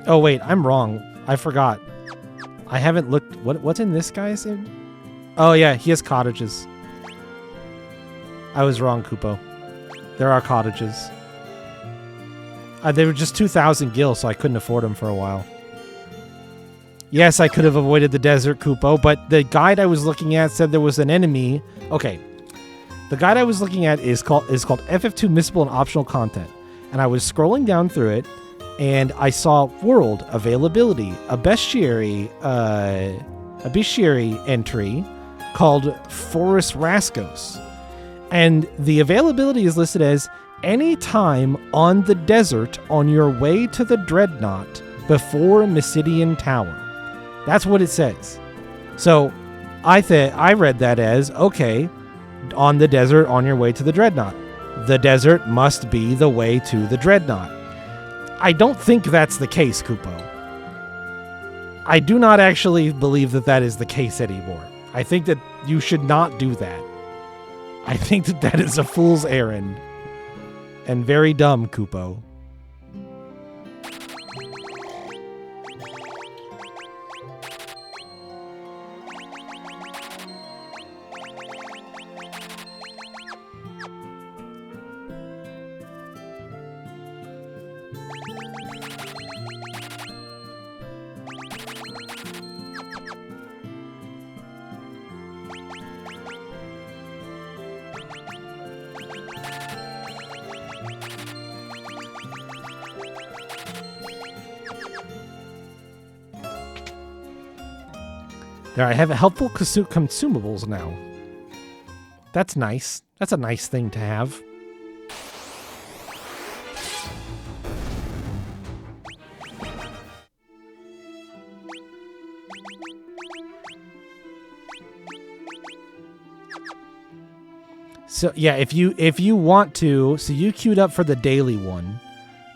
Oh, wait, I'm wrong. I forgot. I haven't looked... What's in this guy's in? Oh, yeah, he has cottages. I was wrong, Kupo. There are cottages. They were just 2,000 gil, so I couldn't afford them for a while. Yes, I could have avoided the desert, Kupo, but the guide I was looking at said there was an enemy. Okay. The guide I was looking at is called FF2 Missable and Optional Content. And I was scrolling down through it, and I saw World Availability, a bestiary entry called Forest Rascos. And the availability is listed as any time on the desert on your way to the Dreadnought before Mysidian Tower. That's what it says. So I read that as, okay, on the desert on your way to the Dreadnought. The desert must be the way to the Dreadnought. I don't think that's the case, Kupo. I do not actually believe that that is the case anymore. I think that you should not do that. I think that that is a fool's errand. And very dumb, Kupo. There, I have helpful consumables now. That's nice. That's a nice thing to have. So yeah, if you want to, so you queued up for the daily one.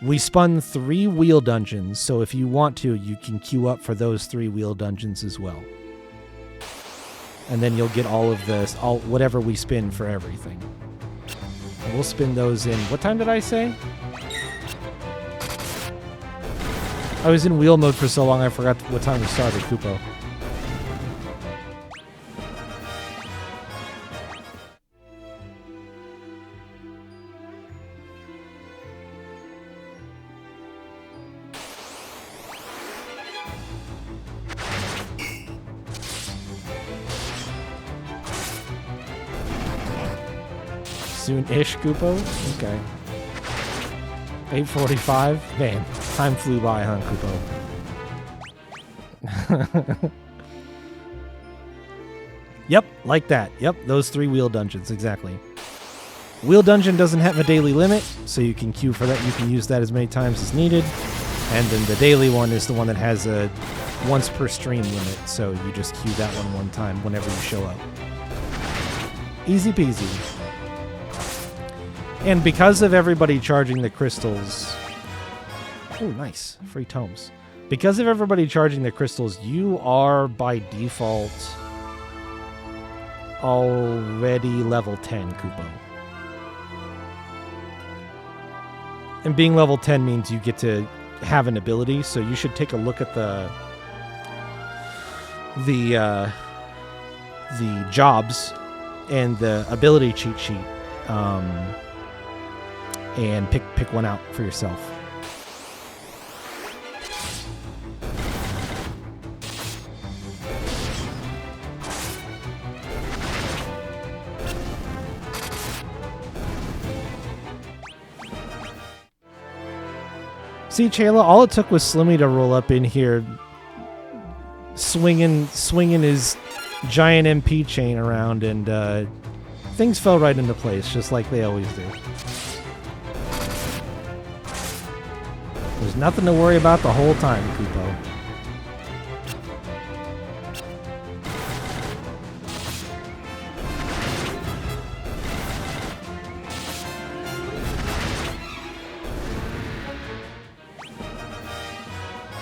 We spun 3 wheel dungeons, so if you want to, you can queue up for those 3 wheel dungeons as well. And then you'll get all of this, whatever we spin for everything. And we'll spin those in, what time did I say? I was in wheel mode for so long I forgot what time we started, Kupo. Soon-ish, Kupo? Okay. 8:45? Man, time flew by, huh, Kupo? Yep, like that. Yep, those 3 wheel dungeons, exactly. Wheel dungeon doesn't have a daily limit, so you can queue for that. You can use that as many times as needed. And then the daily one is the one that has a once per stream limit, so you just queue that one time whenever you show up. Easy peasy. And because of everybody charging the crystals... Oh, nice. Free tomes. Because of everybody charging the crystals, you are, by default, already level 10, Kupo. And being level 10 means you get to have an ability, so you should take a look at the jobs and the ability cheat sheet. And pick one out for yourself. See, Chayla, all it took was Slimmy to roll up in here, swinging his giant MP chain around, and things fell right into place, just like they always do. There's nothing to worry about the whole time, Kupo.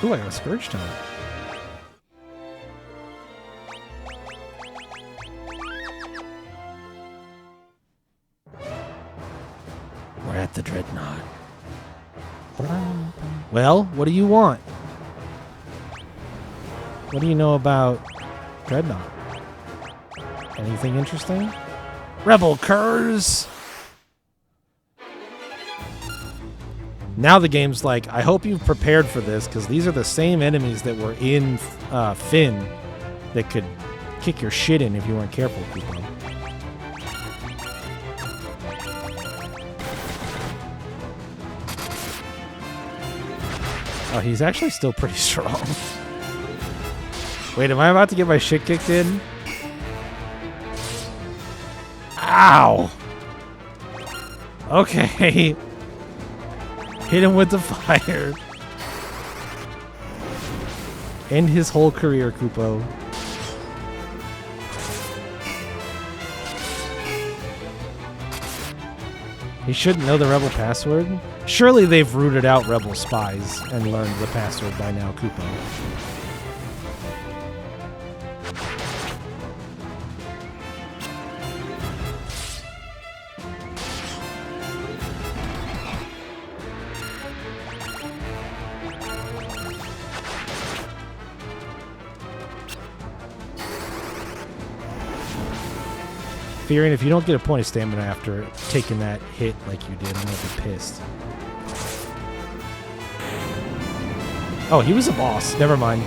Ooh, I got a Scourge Tome. We're at the Dreadnought. Well, what do you want? What do you know about Dreadnought? Anything interesting? Rebel curs! Now the game's like, I hope you've prepared for this, because these are the same enemies that were in Finn that could kick your shit in if you weren't careful, people. Oh, he's actually still pretty strong. Wait, am I about to get my shit kicked in? Ow! Okay. Hit him with the fire. End his whole career, Kupo. He shouldn't know the Rebel password. Surely they've rooted out Rebel spies and learned the password by now, Kupo. Fearing if you don't get a point of stamina after taking that hit like you did, I'm gonna be pissed. Oh, he was a boss. Never mind.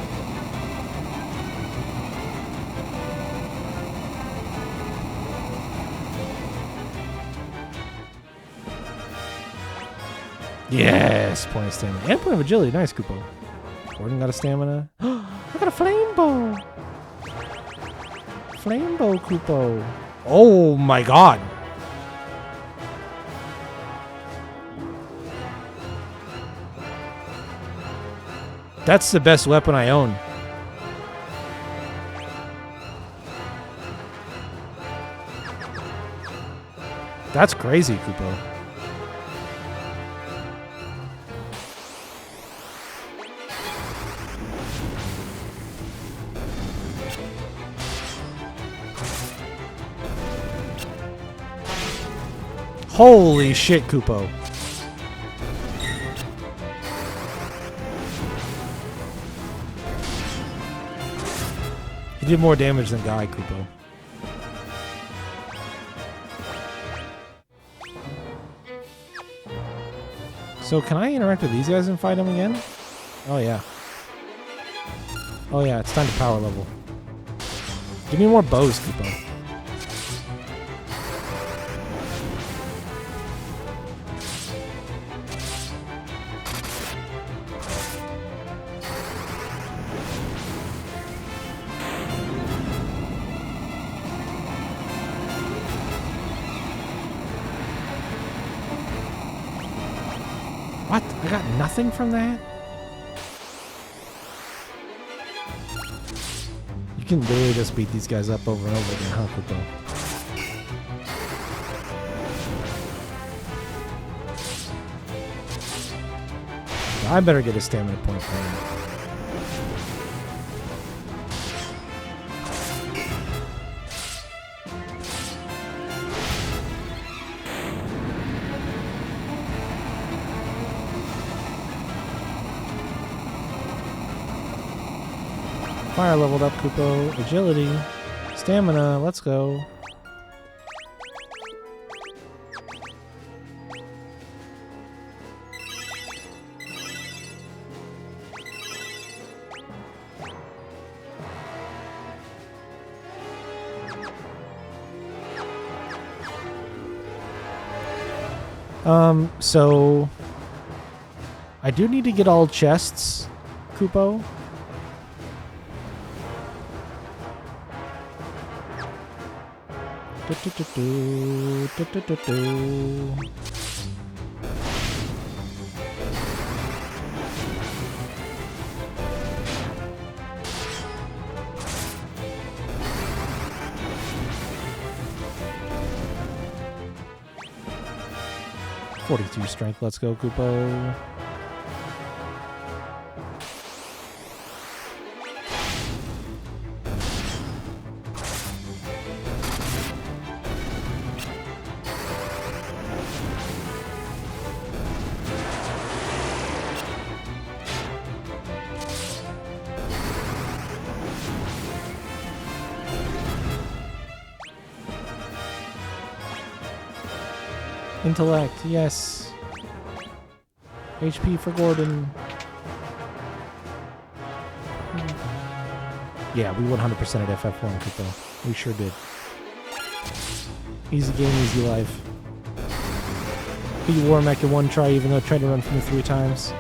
Yes, point of stamina. And point of agility. Nice, Kupo. Gordon got a stamina. I got a flame bow. Flame bow, Kupo. Oh my god. That's the best weapon I own. That's crazy, Kupo. Holy shit, Kupo. He did more damage than Guy, Kupo. So can I interact with these guys and fight them again? Oh yeah. Oh yeah, it's time to power level. Give me more bows, Kupo. What? I got nothing from that? You can literally just beat these guys up over and over again, huh, Kupo? I better get a stamina point for him. Fire leveled up, Kupo. Agility. Stamina. Let's go. So I do need to get all chests, Kupo. .42 strength. Let's go, Kupo. Intellect, yes. HP for Gordon. Yeah, we 100% at FF1, Kupo. We sure did. Easy game, easy life. Beat Warmech in one try, even though it tried to run from me 3 times.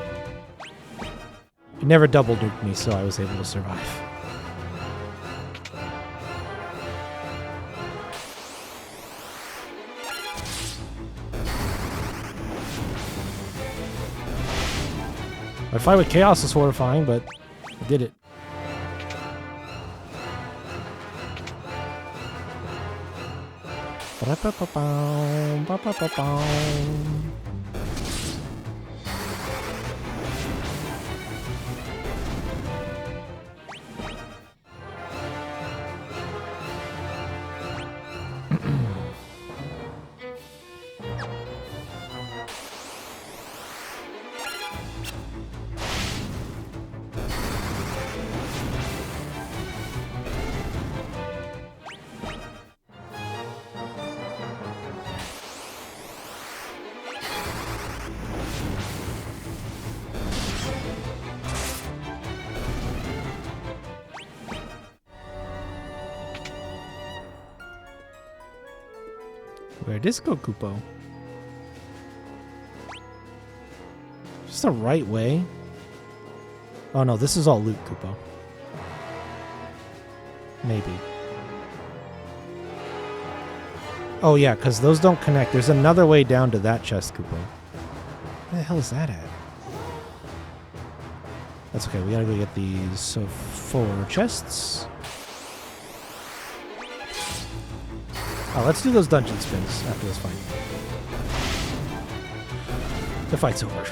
It never double nuked me, so I was able to survive. My fight with Chaos is horrifying, but I did it. Where'd this go, Kupo? Just the right way? Oh no, this is all loot, Kupo. Maybe. Oh yeah, because those don't connect. There's another way down to that chest, Kupo. Where the hell is that at? That's okay, we gotta go get these 4 chests. Oh, let's do those dungeon spins after this fight. The fight's over.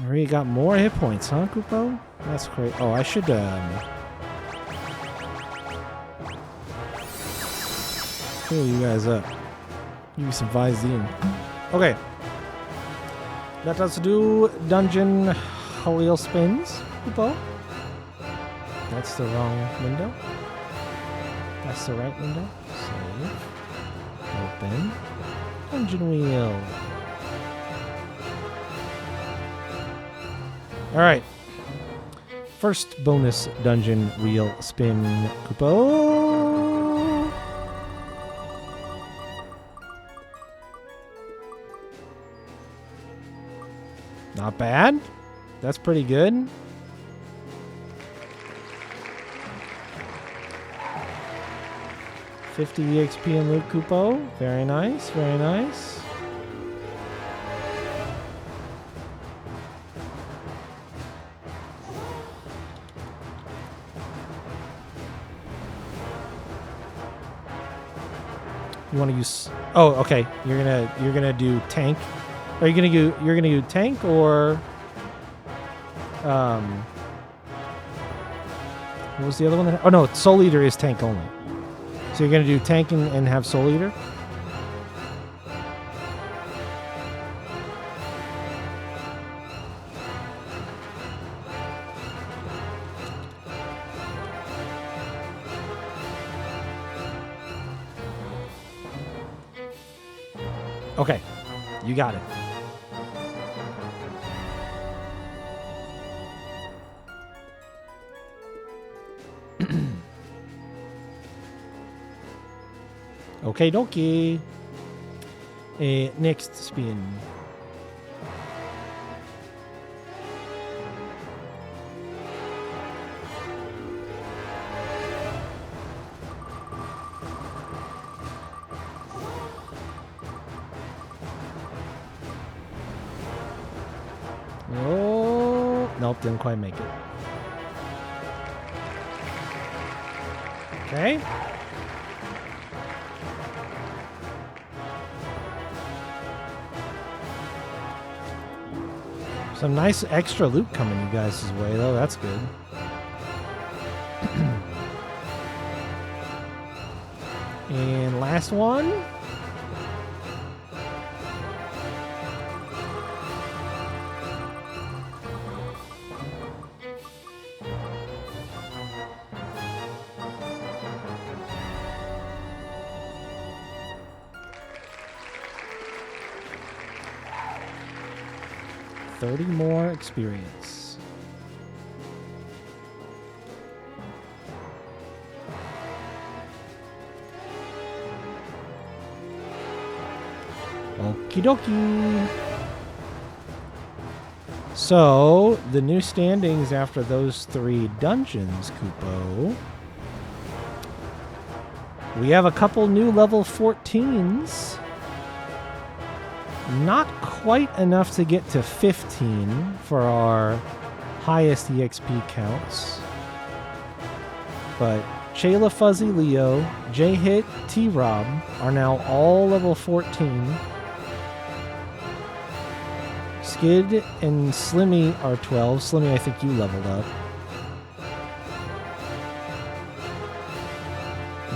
Already got more hit points, huh, Kupo? That's great. Oh, I should, fill you guys up. Give you some Visine. Okay. Let us do dungeon wheel spins, Kupo. That's the wrong window. That's the right window. Save. Open. Dungeon wheel. Alright. First bonus dungeon wheel spin, Kupo. Not bad. That's pretty good. $50 EXP in loot, Kupo. Very nice, very nice. You want to use? Oh, okay. You're gonna do tank. Are you gonna do? You're gonna do tank or? What was the other one? Oh no, Soul Eater is tank only. So you're going to do tank and have Soul Eater? Okay, you got it. Okay, dokie. Next spin. Oh, nope, didn't quite make it. Okay. Some nice extra loot coming you guys' way, though. That's good. And last one. 30 more experience. Okie dokie. So, the new standings after those 3 dungeons, Kupo. We have a couple new level 14s. Not quite enough to get to 15 for our highest EXP counts. But Chayla Fuzzy Leo, J-Hit, T-Rob are now all level 14. Skid and Slimmy are 12. Slimmy, I think you leveled up.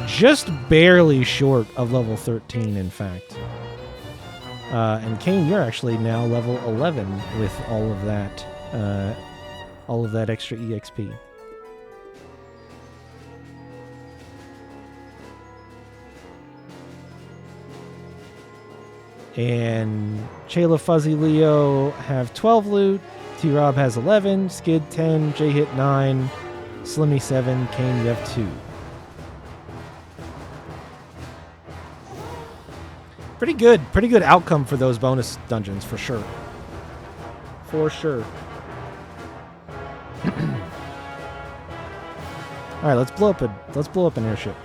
Just barely short of level 13, in fact. And Kane, you're actually now level 11 with all of that extra EXP. And Chayla Fuzzy Leo have 12 loot. T-Rob has 11. Skid 10. J-Hit 9. Slimmy 7. Kane, you have 2. Pretty good outcome for those bonus dungeons, for sure. For sure. All right, let's blow up an airship.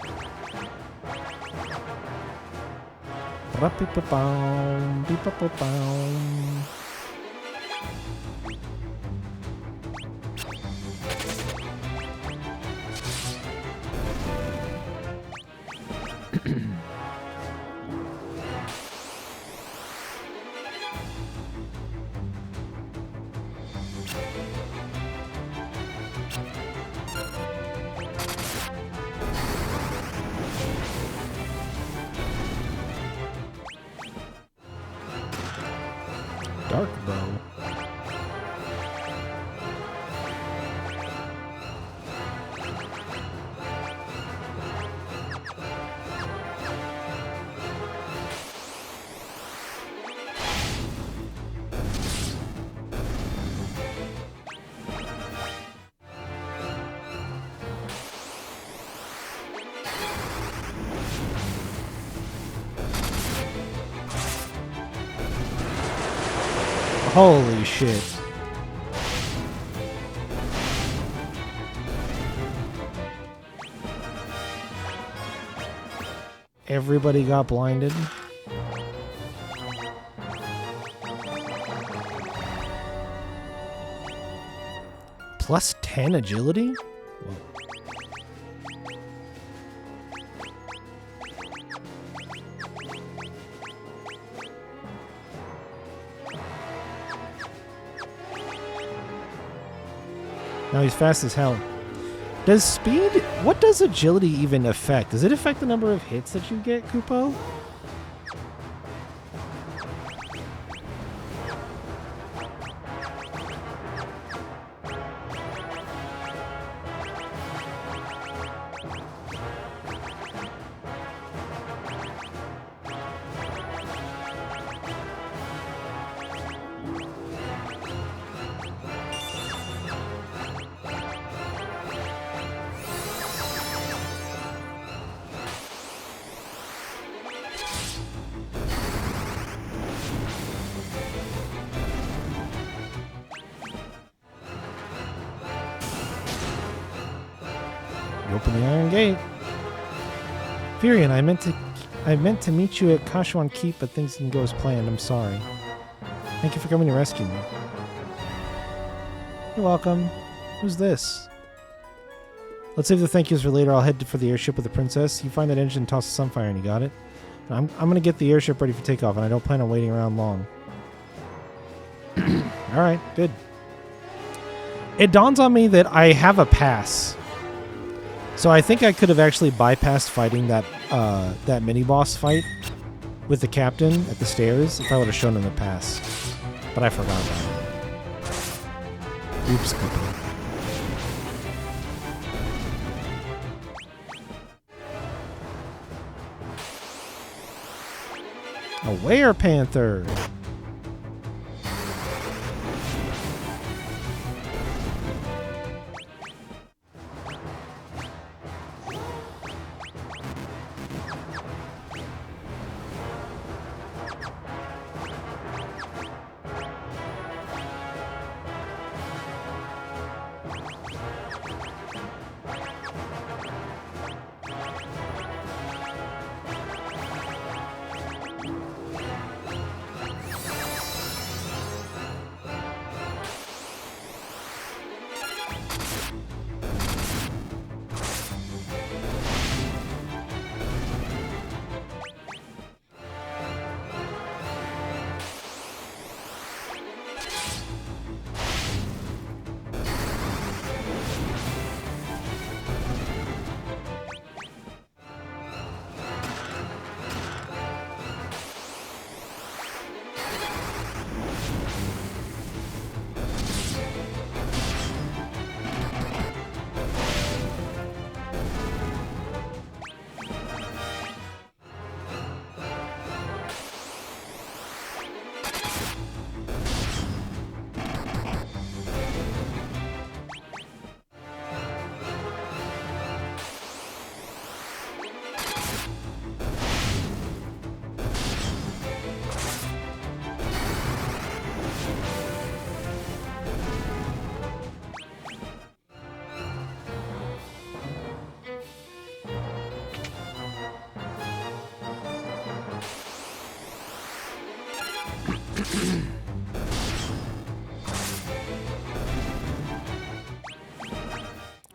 Dark bow. Holy shit. Everybody got blinded. Plus 10 agility? Whoa. Now he's fast as hell. Does speed... What does agility even affect? Does it affect the number of hits that you get, Kupo? Open the Iron Gate. Furion, I meant to meet you at Kashuan Keep, but things didn't go as planned. I'm sorry. Thank you for coming to rescue me. You're welcome. Who's this? Let's save the thank yous for later. I'll head for the airship with the princess. You find that engine and toss the Sunfire, and you got it? I'm gonna get the airship ready for takeoff, and I don't plan on waiting around long. Alright, good. It dawns on me that I have a pass. So I think I could have actually bypassed fighting that mini-boss fight with the captain at the stairs if I would have shown him the pass. But I forgot about it. Oops, company. A Were Panther!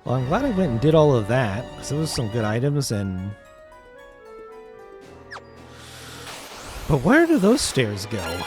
Well, I'm glad I went and did all of that, because it was some good items and... But where do those stairs go?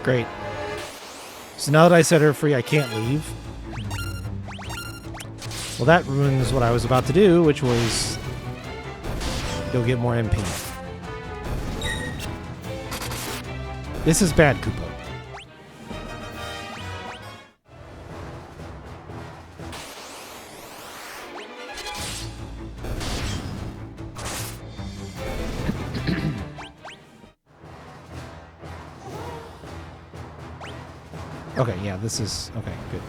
Great. So now that I set her free, I can't leave. Well, that ruins what I was about to do, which was go get more MP. This is bad, Koopa. Okay, yeah, this is... Okay, good.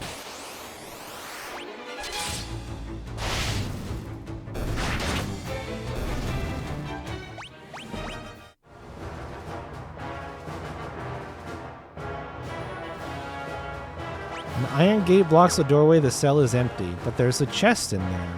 An iron gate blocks the doorway. The cell is empty, but there's a chest in there.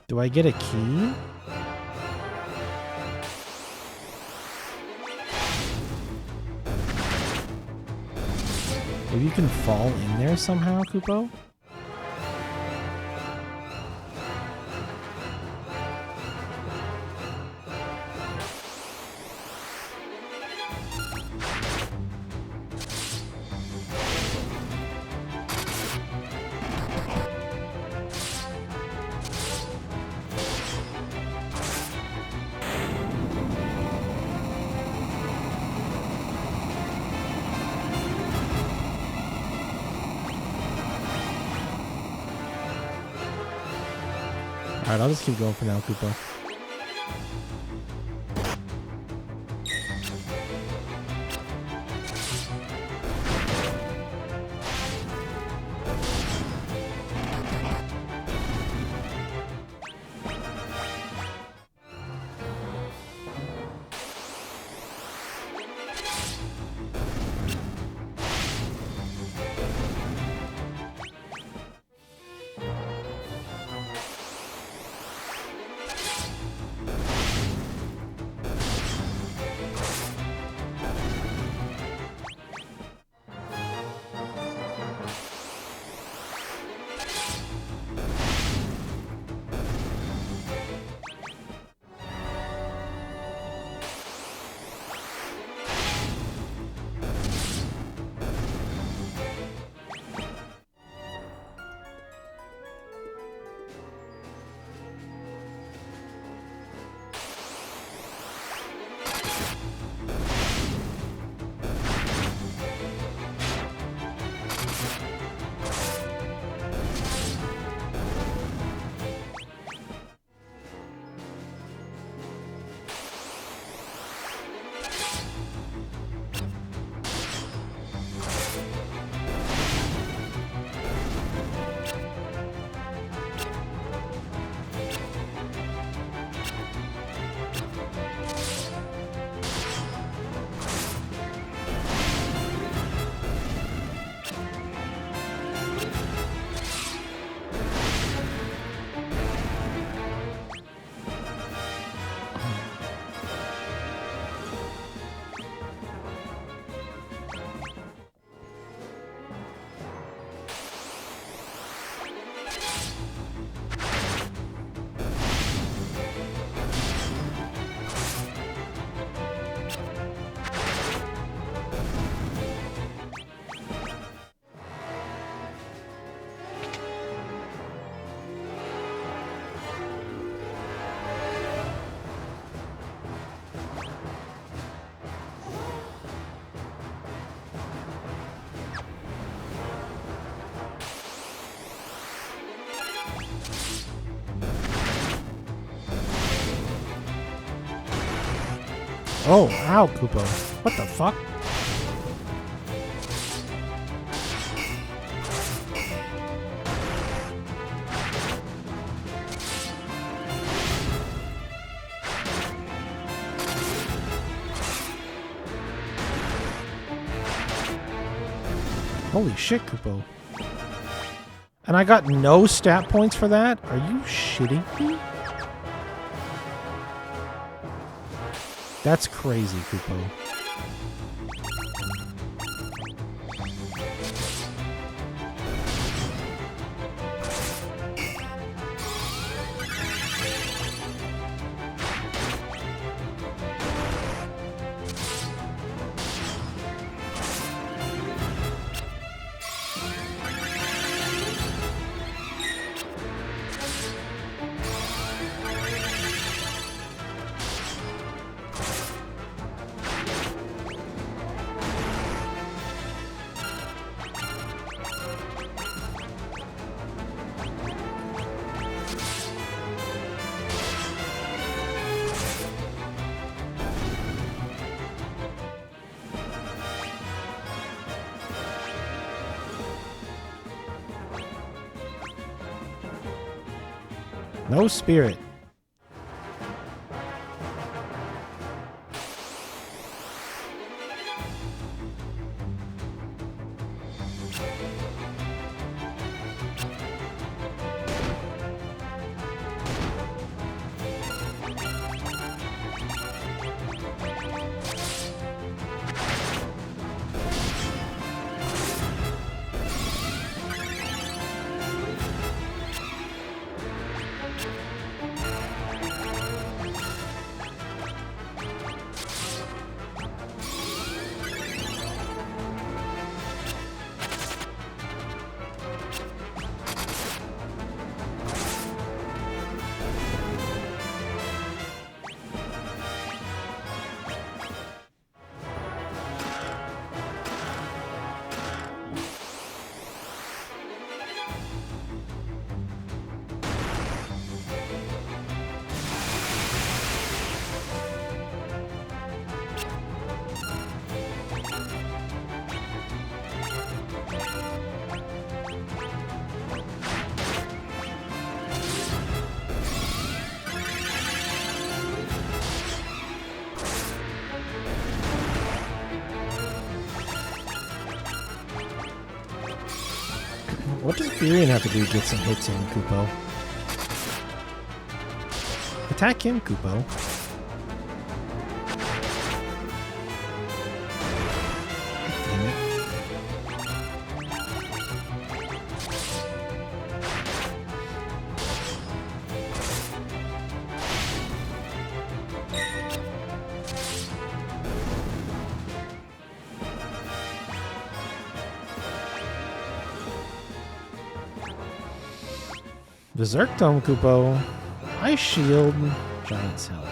Do I get a key? Maybe you can fall in there somehow, Kupo? Alright, I'll just keep going for now, Koopa. Oh, ow, Koopo. What the fuck? Holy shit, Koopo. And I got no stat points for that? Are you shitting me? That's crazy, Koopo. No spirit. What does Furion have to do to get some hits in, Koopo? Attack him, Koopo. Damn it. Berserk Dome, Koopo. Ice Shield. Giant Cell.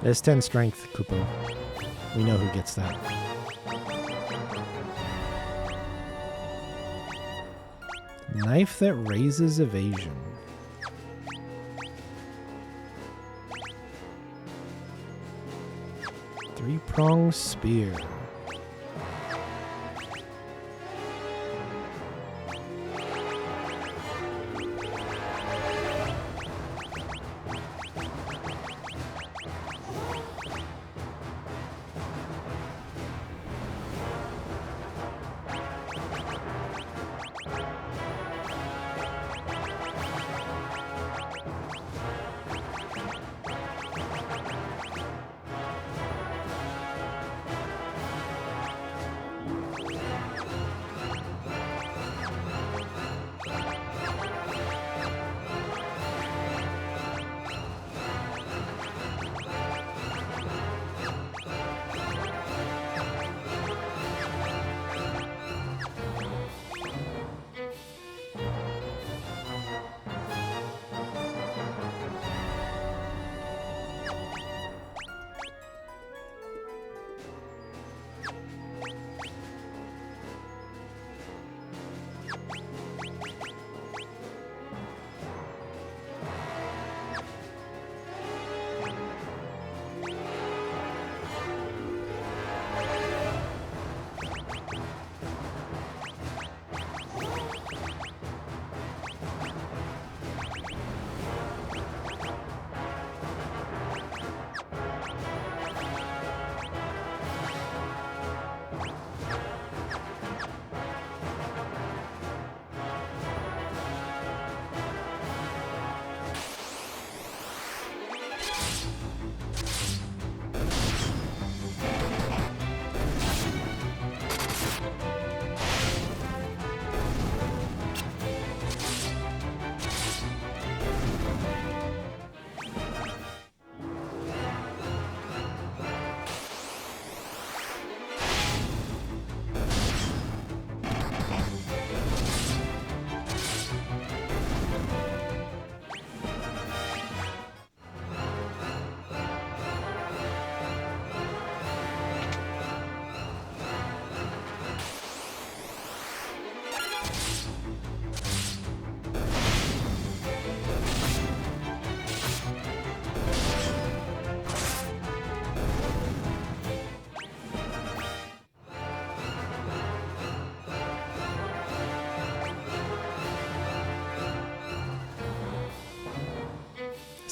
There's 10 strength, Koopo. We know who gets that. Knife that raises evasion. Three-prong spear.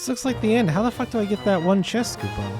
This looks like the end. How the fuck do I get that one chest, Kupo?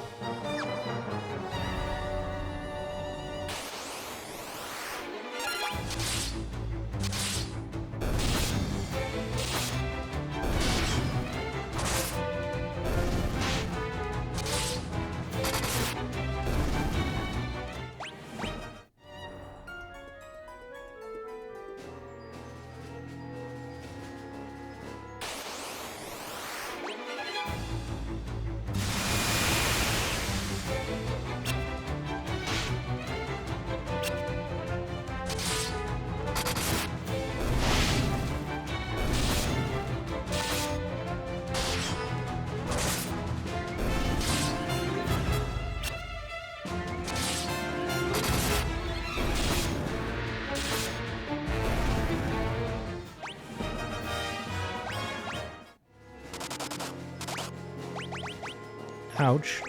Ouch.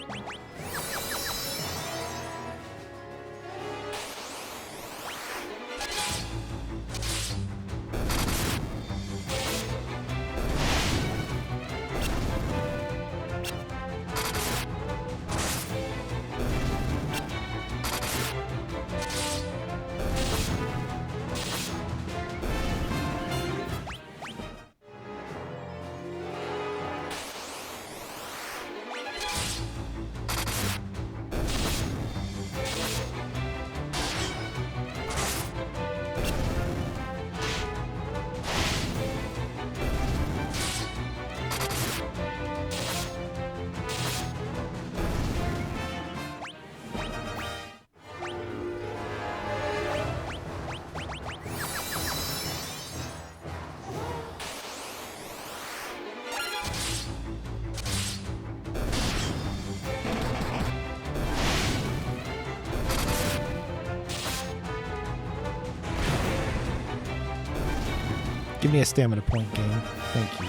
Give me a stamina point, game. Thank you.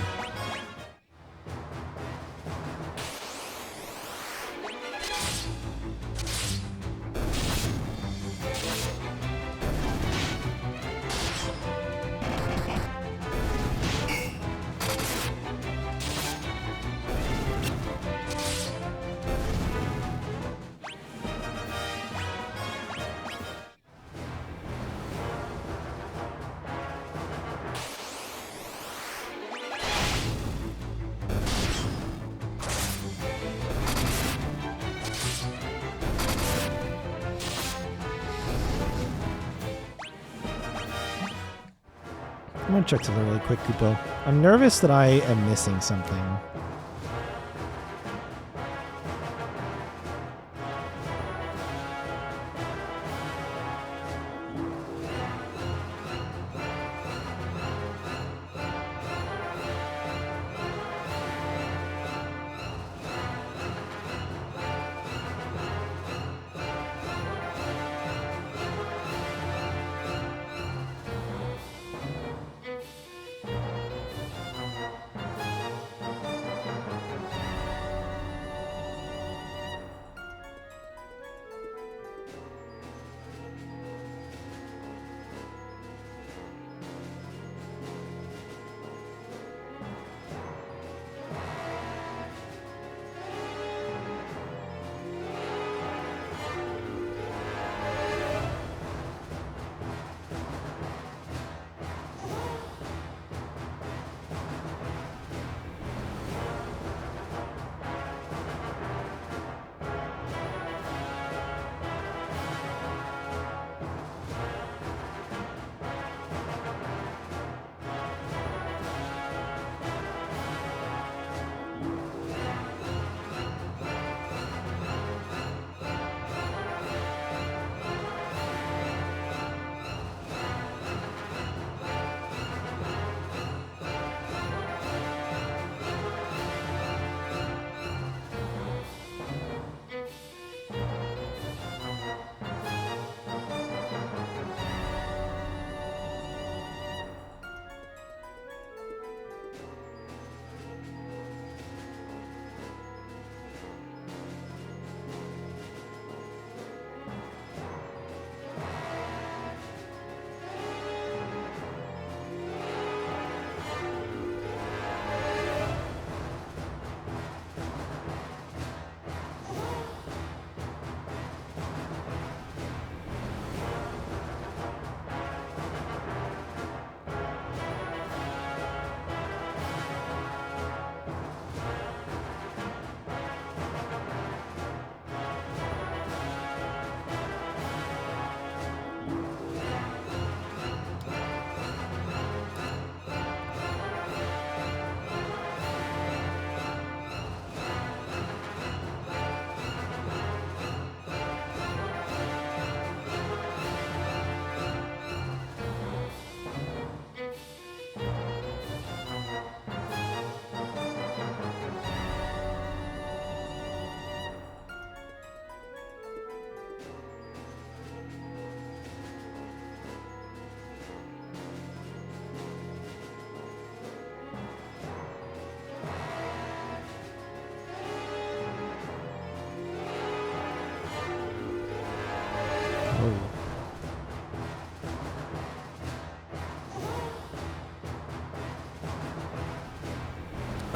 I'm gonna check something really quick, Kupo. I'm nervous that I am missing something.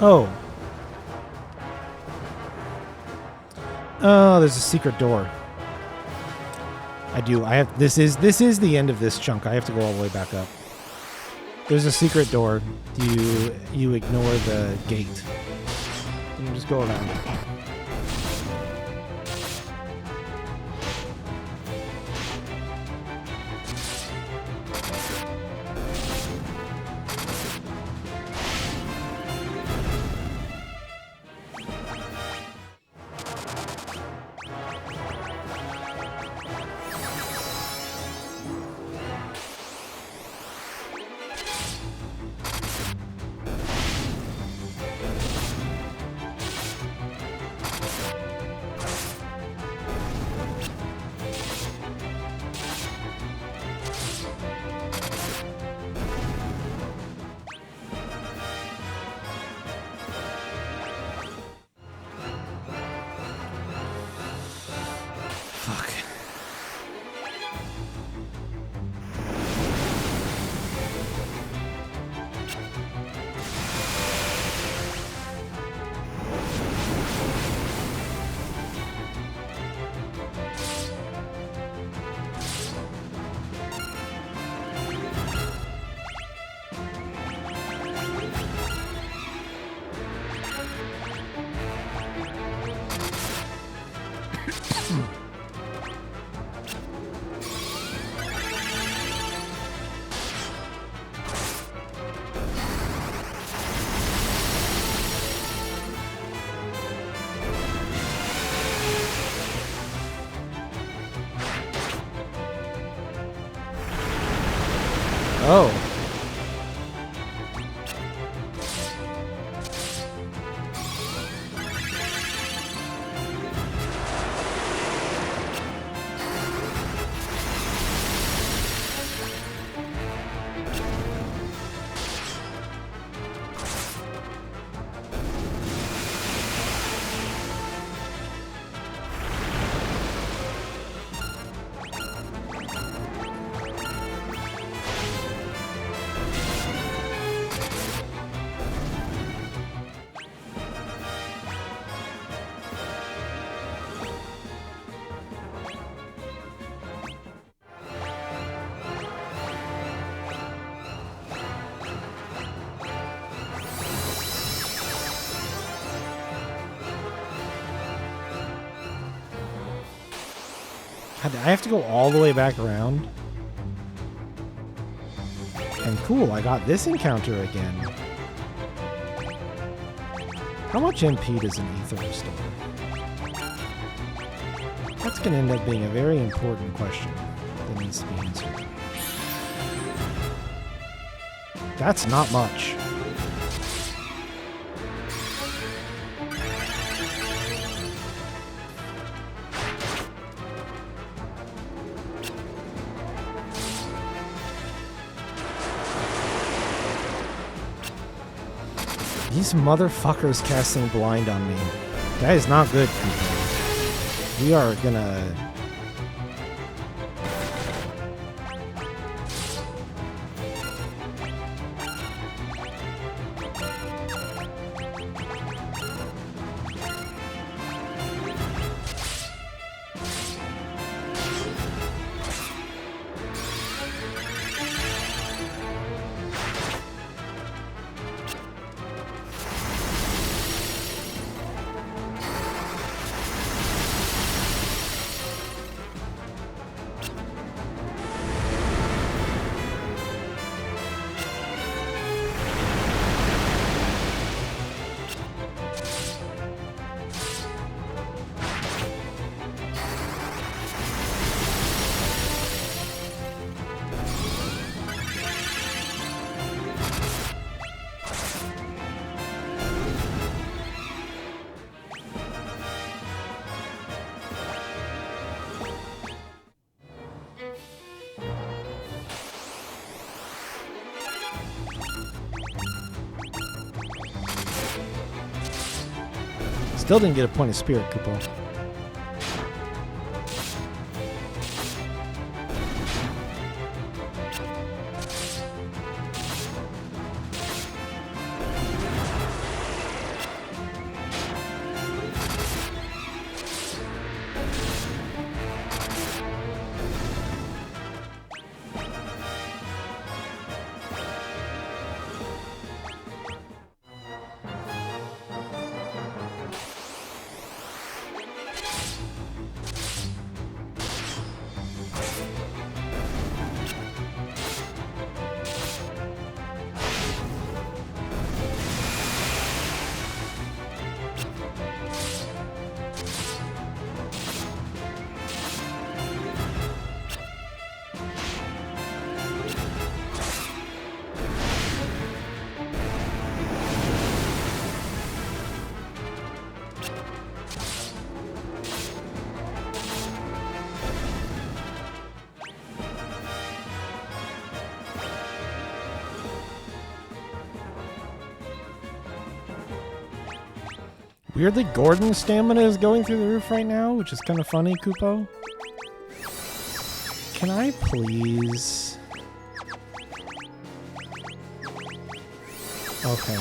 Oh. Oh, there's a secret door. I have this is the end of this chunk. I have to go all the way back up. There's a secret door. You ignore the gate. You just go around it. Oh. I have to go all the way back around. And cool, I got this encounter again. How much MP does an ether restore? That's going to end up being a very important question that needs to be answered. That's not much. These motherfuckers casting blind on me. That is not good, people. We are gonna... Still didn't get a point of spirit, Kupo. Weirdly, Gordon's stamina is going through the roof right now, which is kind of funny, Kupo. Can I please... Okay.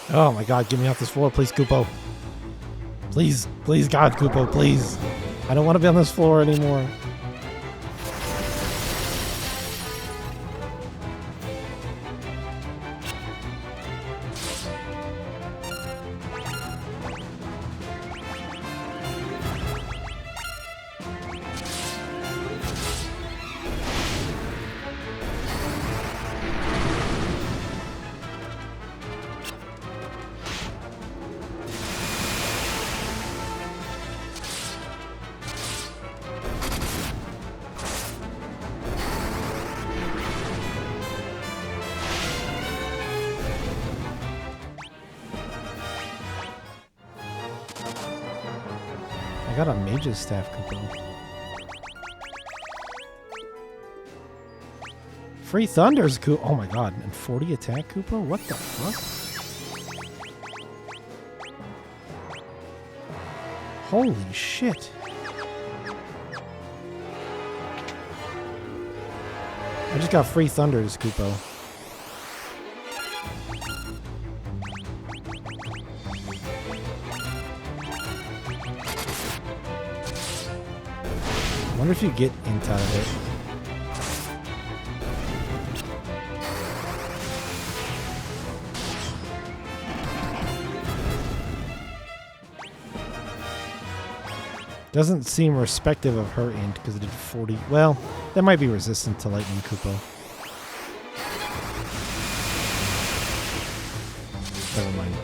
Oh my god, get me off this floor, please, Kupo. Please, please, God, Kupo, please. I don't want to be on this floor anymore. I got a mage's staff, Kupo. Free Thunders, Kupo. Oh my god, and 40 attack, Kupo? What the fuck? Holy shit. I just got free Thunders, Kupo. I wonder if you get int out of it. Doesn't seem respective of her int because it did 40. Well, that might be resistant to lightning, Kupo. Never mind.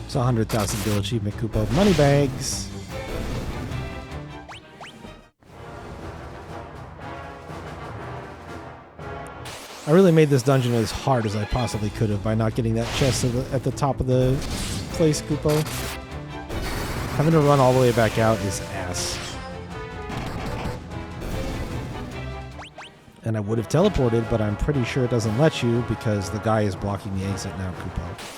It's a 100,000 gil achievement, Kupo. Money bags. I really made this dungeon as hard as I possibly could have by not getting that chest at the top of the place, Kupo. Having to run all the way back out is ass. And I would have teleported, but I'm pretty sure it doesn't let you because the guy is blocking the exit now, Kupo.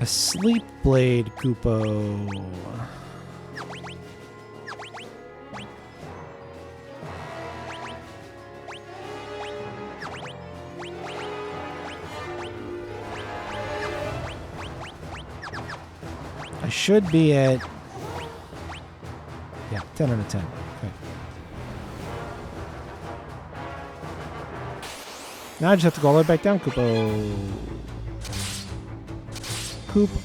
A sleep blade, Koopo. I should be at... Yeah, 10 out of 10. Okay. Now I just have to go all the way back down, Koopo. Koopo.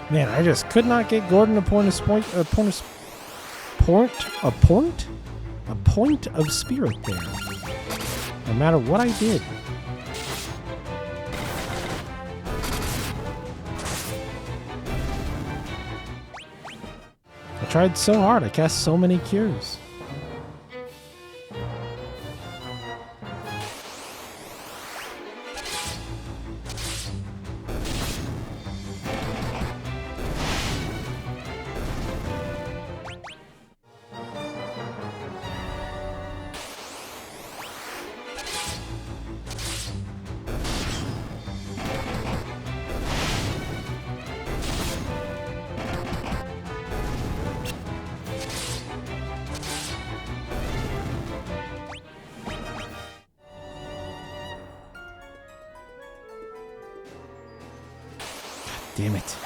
Man, I just could not get Gordon a point of spirit there. No matter what I did. I tried so hard. I cast so many cures. Damn it.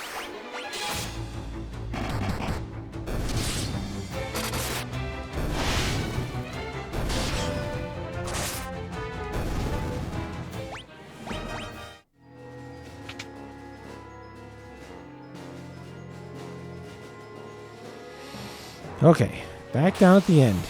Okay, back down at the end.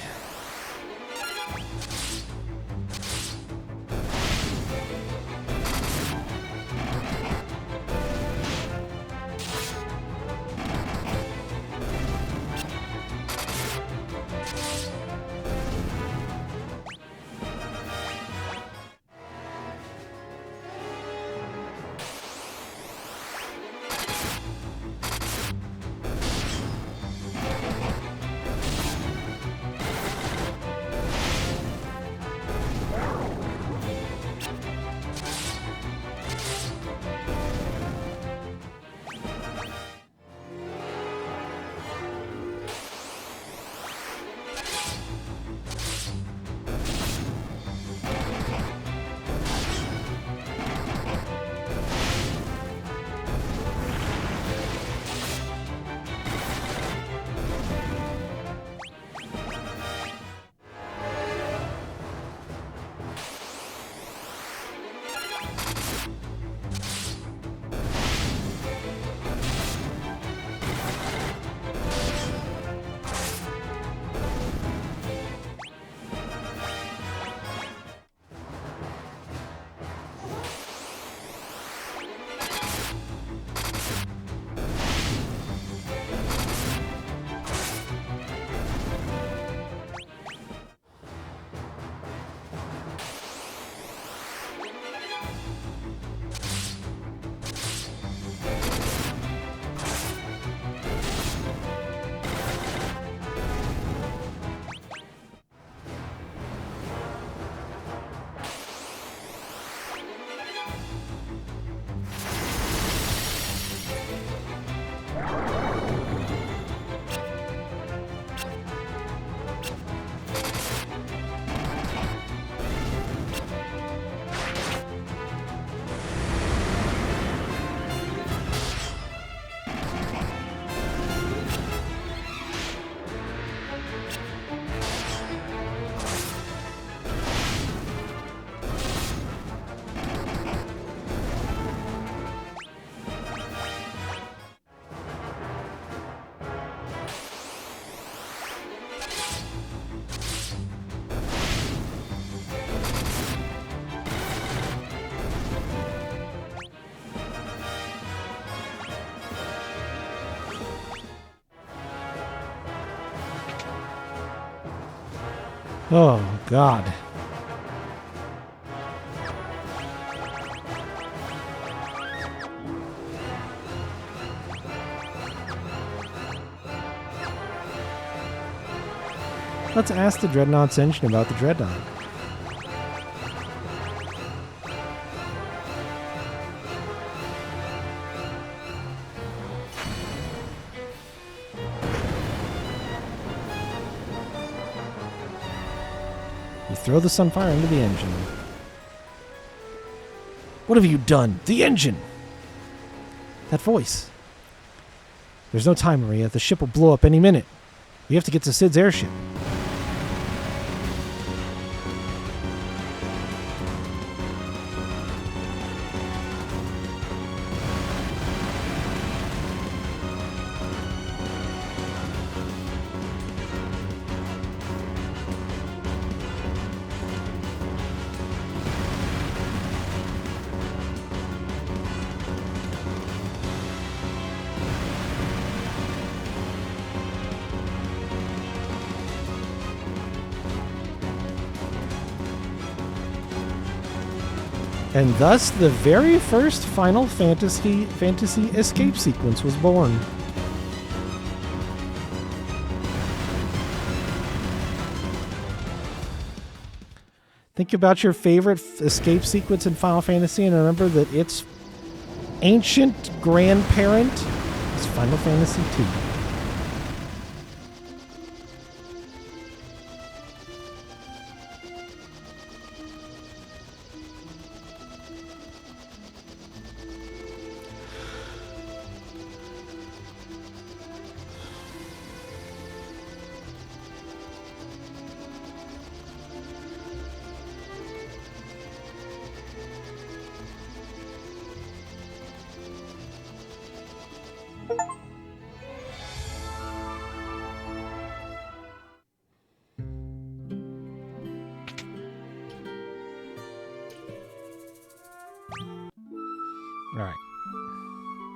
Oh, God. Let's ask the Dreadnought's engine about the Dreadnought. You throw the Sunfire into the engine. What have you done? The engine! That voice. There's no time, Maria. The ship will blow up any minute. We have to get to Sid's airship. And thus, the very first Final Fantasy escape sequence was born. Think about your favorite escape sequence in Final Fantasy and remember that its ancient grandparent is Final Fantasy II. Alright.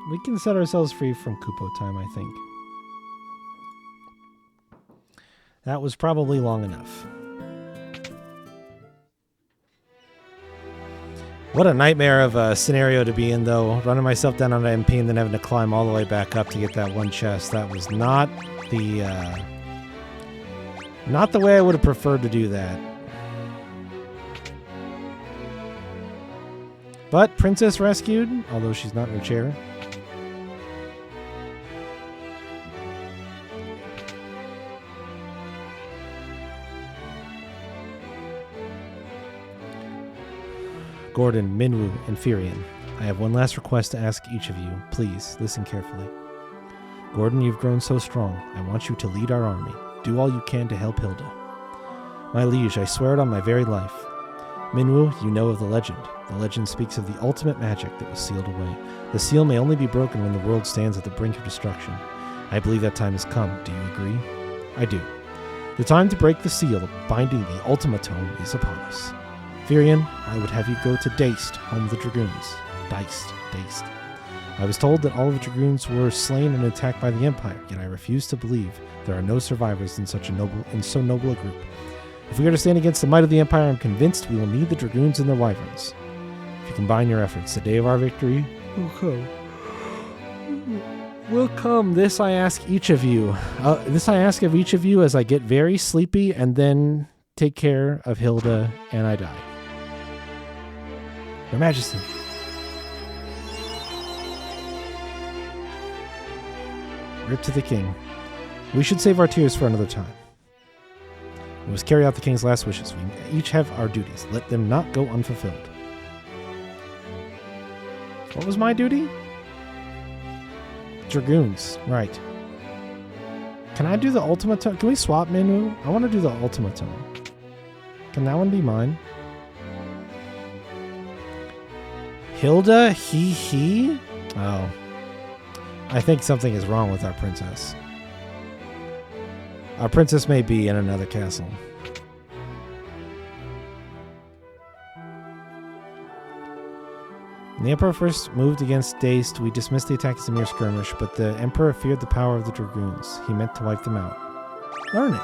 We can set ourselves free from Kupo time, I think. That was probably long enough. What a nightmare of a scenario to be in, though. Running myself down on an MP and then having to climb all the way back up to get that one chest. That was not the way I would have preferred to do that. But Princess rescued, although she's not in her chair. Gordon, Minwoo, and Firion, I have one last request to ask each of you. Please, listen carefully. Gordon, you've grown so strong. I want you to lead our army. Do all you can to help Hilda. My liege, I swear it on my very life. Minwoo, you know of the legend. The legend speaks of the ultimate magic that was sealed away. The seal may only be broken when the world stands at the brink of destruction. I believe that time has come. Do you agree? I do. The time to break the seal, binding the ultimatum, is upon us. Firion, I would have you go to Daist, home of the Dragoons. Daist. I was told that all of the Dragoons were slain and attacked by the Empire, yet I refuse to believe there are no survivors in so noble a group. If we are to stand against the might of the Empire, I'm convinced we will need the Dragoons and their wyverns. If you combine your efforts, the day of our victory will come. This I ask each of you. This I ask of each of you as I get very sleepy and then take care of Hilda and I die. Your Majesty. Rip to the king. We should save our tears for another time. We must carry out the king's last wishes. We each have our duties. Let them not go unfulfilled. What was my duty? Dragoons. Right. Can I do the ultimatum? Can we swap Minwoo? I want to do the ultimatum. Can that one be mine? Hilda? He? Oh. I think something is wrong with our princess. Our princess may be in another castle. When the Emperor first moved against Daist, we dismissed the attack as a mere skirmish, but the Emperor feared the power of the Dragoons. He meant to wipe them out. Learn it.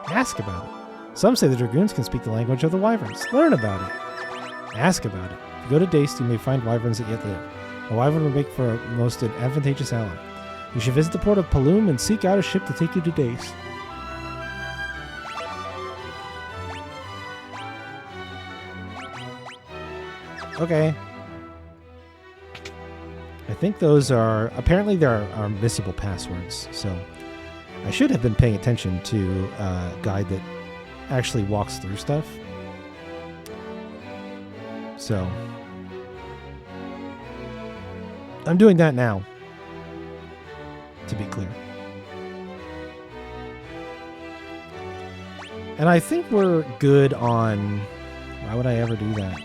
Ask about it. Some say the Dragoons can speak the language of the wyverns. Learn about it. Ask about it. If you go to Daist, you may find wyverns that yet live. A wyvern would make for a most advantageous ally. You should visit the port of Paloom and seek out a ship to take you to Daist. Okay. I think those are... Apparently there are missable passwords, so... I should have been paying attention to a guide that actually walks through stuff. So... I'm doing that now. To be clear. And I think we're good on... Why would I ever do that?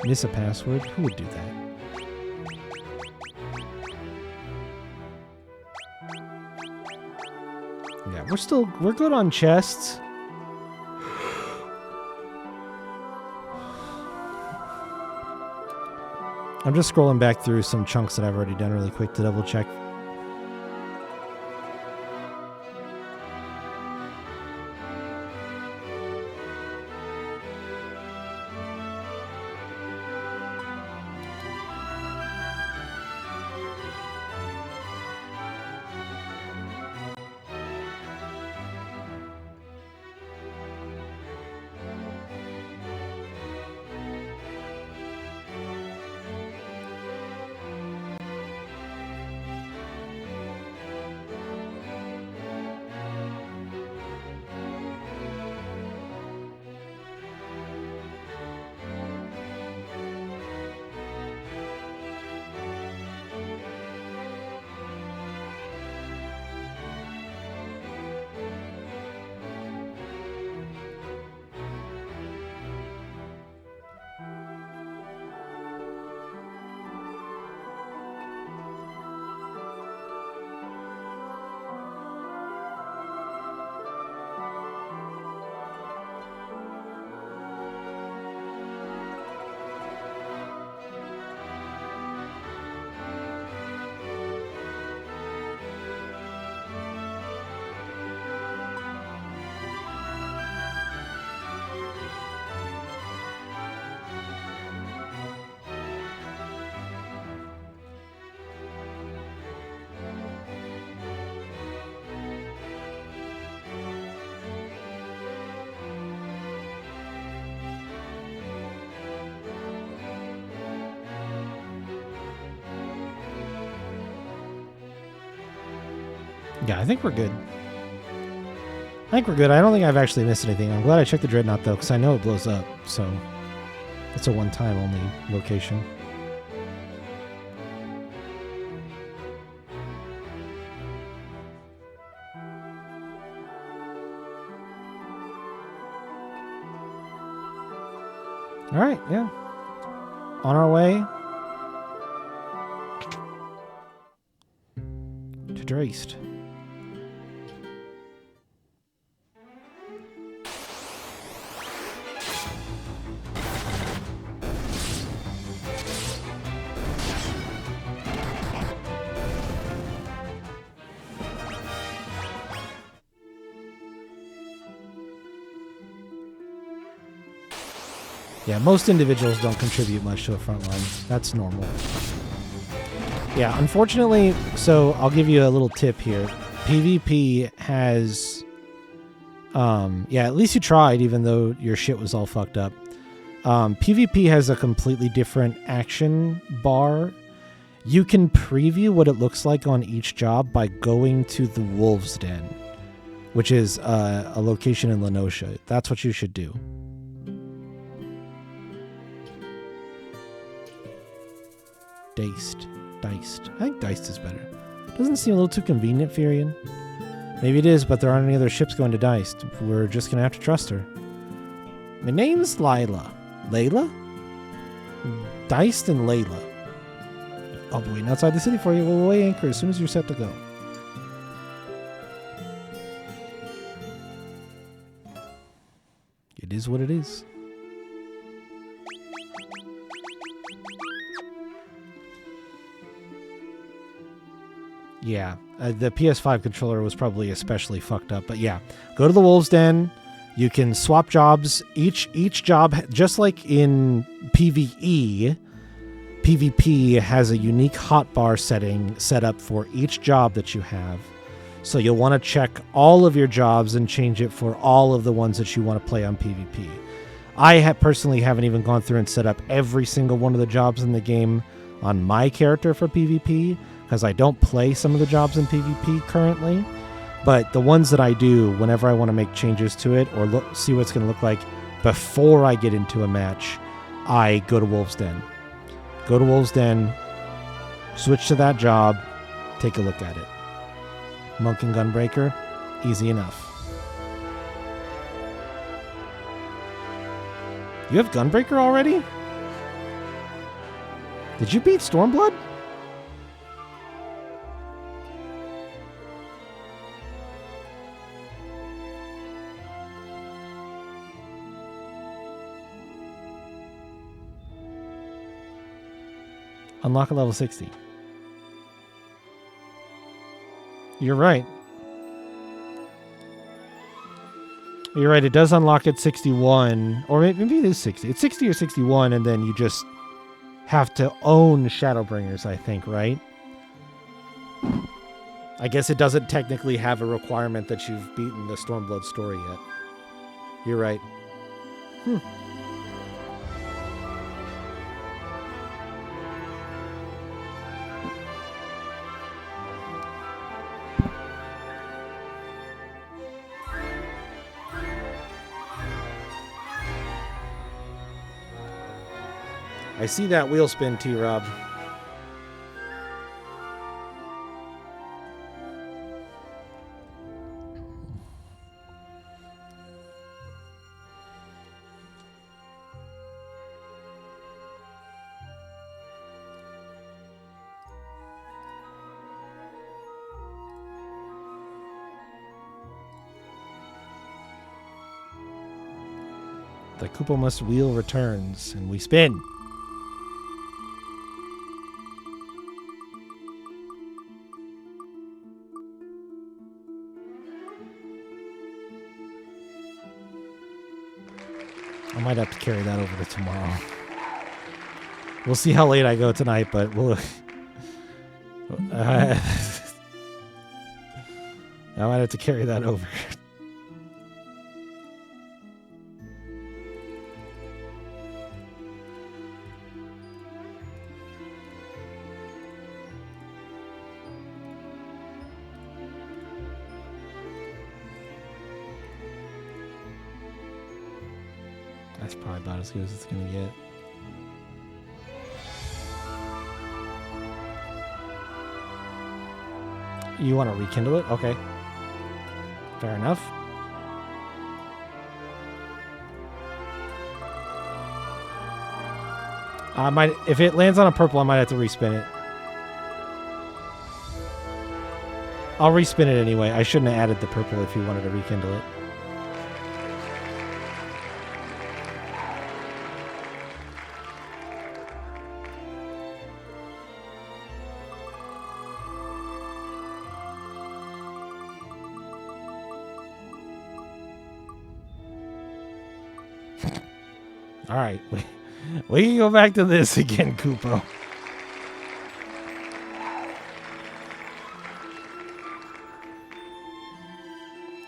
Miss a password? Who would do that? Yeah, we're good on chests. I'm just scrolling back through some chunks that I've already done really quick to double check. Yeah, I think we're good. I don't think I've actually missed anything. I'm glad I checked the Dreadnought, though, because I know it blows up, so it's a one-time only location. All right, yeah. On our way to Dreist. Yeah, most individuals don't contribute much to a front line. That's normal. Yeah, unfortunately, so I'll give you a little tip here. PvP has... yeah, at least you tried, even though your shit was all fucked up. PvP has a completely different action bar. You can preview what it looks like on each job by going to the Wolves' Den, which is a location in Lenosha. That's what you should do. Diced. I think Diced is better. Doesn't seem a little too convenient, Furion. Maybe it is, but there aren't any other ships going to Diced. We're just going to have to trust her. My name's Lila. Layla? Diced and Layla. I'll be waiting outside the city for you. We'll weigh anchor as soon as you're set to go. It is what it is. Yeah, the PS5 controller was probably especially fucked up. But yeah, go to the Wolves' Den. You can swap jobs. Each job, just like in PvE, PvP has a unique hotbar setting set up for each job that you have. So you'll want to check all of your jobs and change it for all of the ones that you want to play on PvP. I personally haven't even gone through and set up every single one of the jobs in the game on my character for PvP, because I don't play some of the jobs in PvP currently. But the ones that I do, whenever I want to make changes to it or see what it's going to look like before I get into a match, I go to Wolves' Den. Go to Wolves' Den, switch to that job, take a look at it. Monk and Gunbreaker, easy enough. You have Gunbreaker already? Did you beat Stormblood? Unlock at level 60. You're right. You're right, it does unlock at 61. Or maybe it is 60. It's 60 or 61, and then you just have to own Shadowbringers, I think, right? I guess it doesn't technically have a requirement that you've beaten the Stormblood story yet. You're right. I see that wheel spin, T-Rob. The Koopa Must wheel returns, and we spin. I might have to carry that over to tomorrow. We'll see how late I go tonight, but we'll... I might have to carry that over. That's probably about as good as it's going to get. You want to rekindle it? Okay. Fair enough. If it lands on a purple, I might have to respin it. I'll respin it anyway. I shouldn't have added the purple if you wanted to rekindle it. All right. We can go back to this again, Kupo.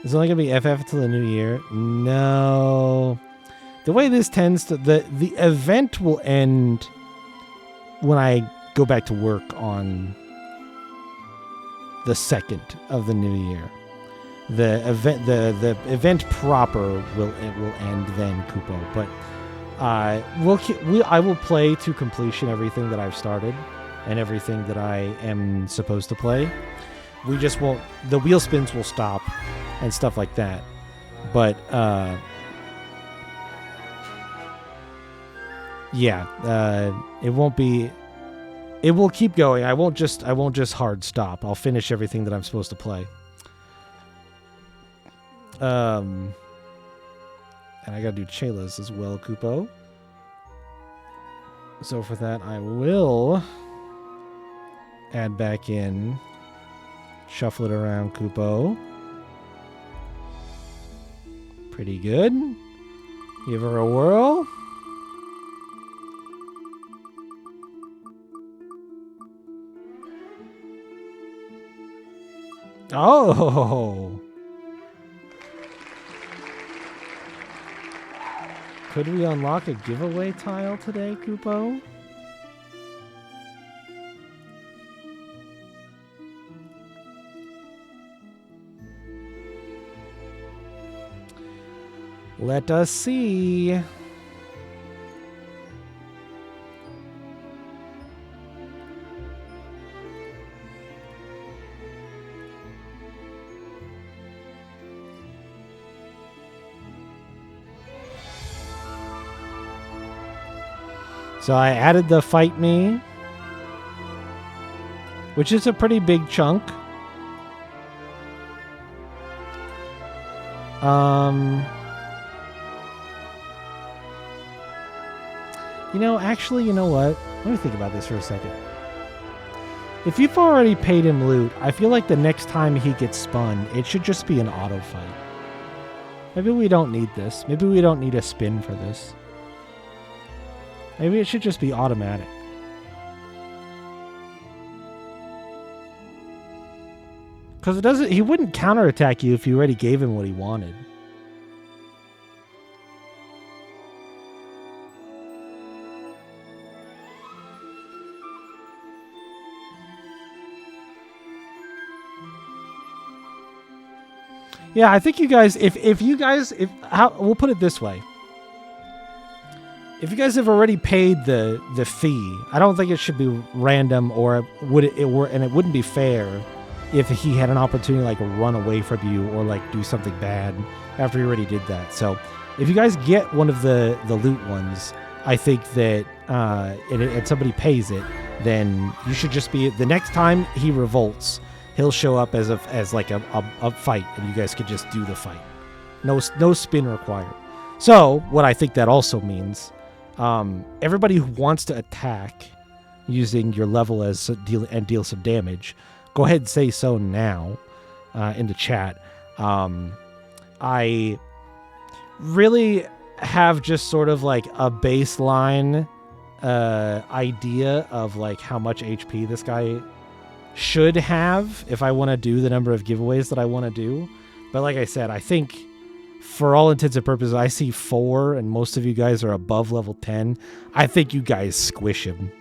It's only going to be FF till the new year. No. The way this tends to... The event will end when I go back to work on the 2nd of the new year. The event proper will end then, Kupo. But I will play to completion everything that I've started and everything that I am supposed to play. We just won't... The wheel spins will stop and stuff like that. But, yeah, it won't be... It will keep going. I won't just hard stop. I'll finish everything that I'm supposed to play. And I gotta do Chela's as well, Kupo. So for that, I will add back in, shuffle it around, Kupo. Pretty good. Give her a whirl. Oh! Could we unlock a giveaway tile today, Kupo? Let us see. So I added the Fight Me, which is a pretty big chunk. You know what? Let me think about this for a second. If you've already paid him loot, I feel like the next time he gets spun, it should just be an auto fight. Maybe we don't need this. Maybe we don't need a spin for this. Maybe it should just be automatic. Because he wouldn't counterattack you if you already gave him what he wanted. Yeah, I think you guys, we'll put it this way. If you guys have already paid the fee, I don't think it should be random, or it wouldn't be fair if he had an opportunity like run away from you or like do something bad after he already did that. So if you guys get one of the loot ones, I think that and somebody pays it, then you should just be, the next time he revolts, he'll show up as like a fight, and you guys could just do the fight. No spin required. So what I think that also means, everybody who wants to attack using your level as deal some damage, go ahead and say so now in the chat. I really have just sort of like a baseline idea of like how much HP this guy should have if I want to do the number of giveaways that I want to do. But like I said, I think for all intents and purposes, I see 4, and most of you guys are above level 10. I think you guys squish him.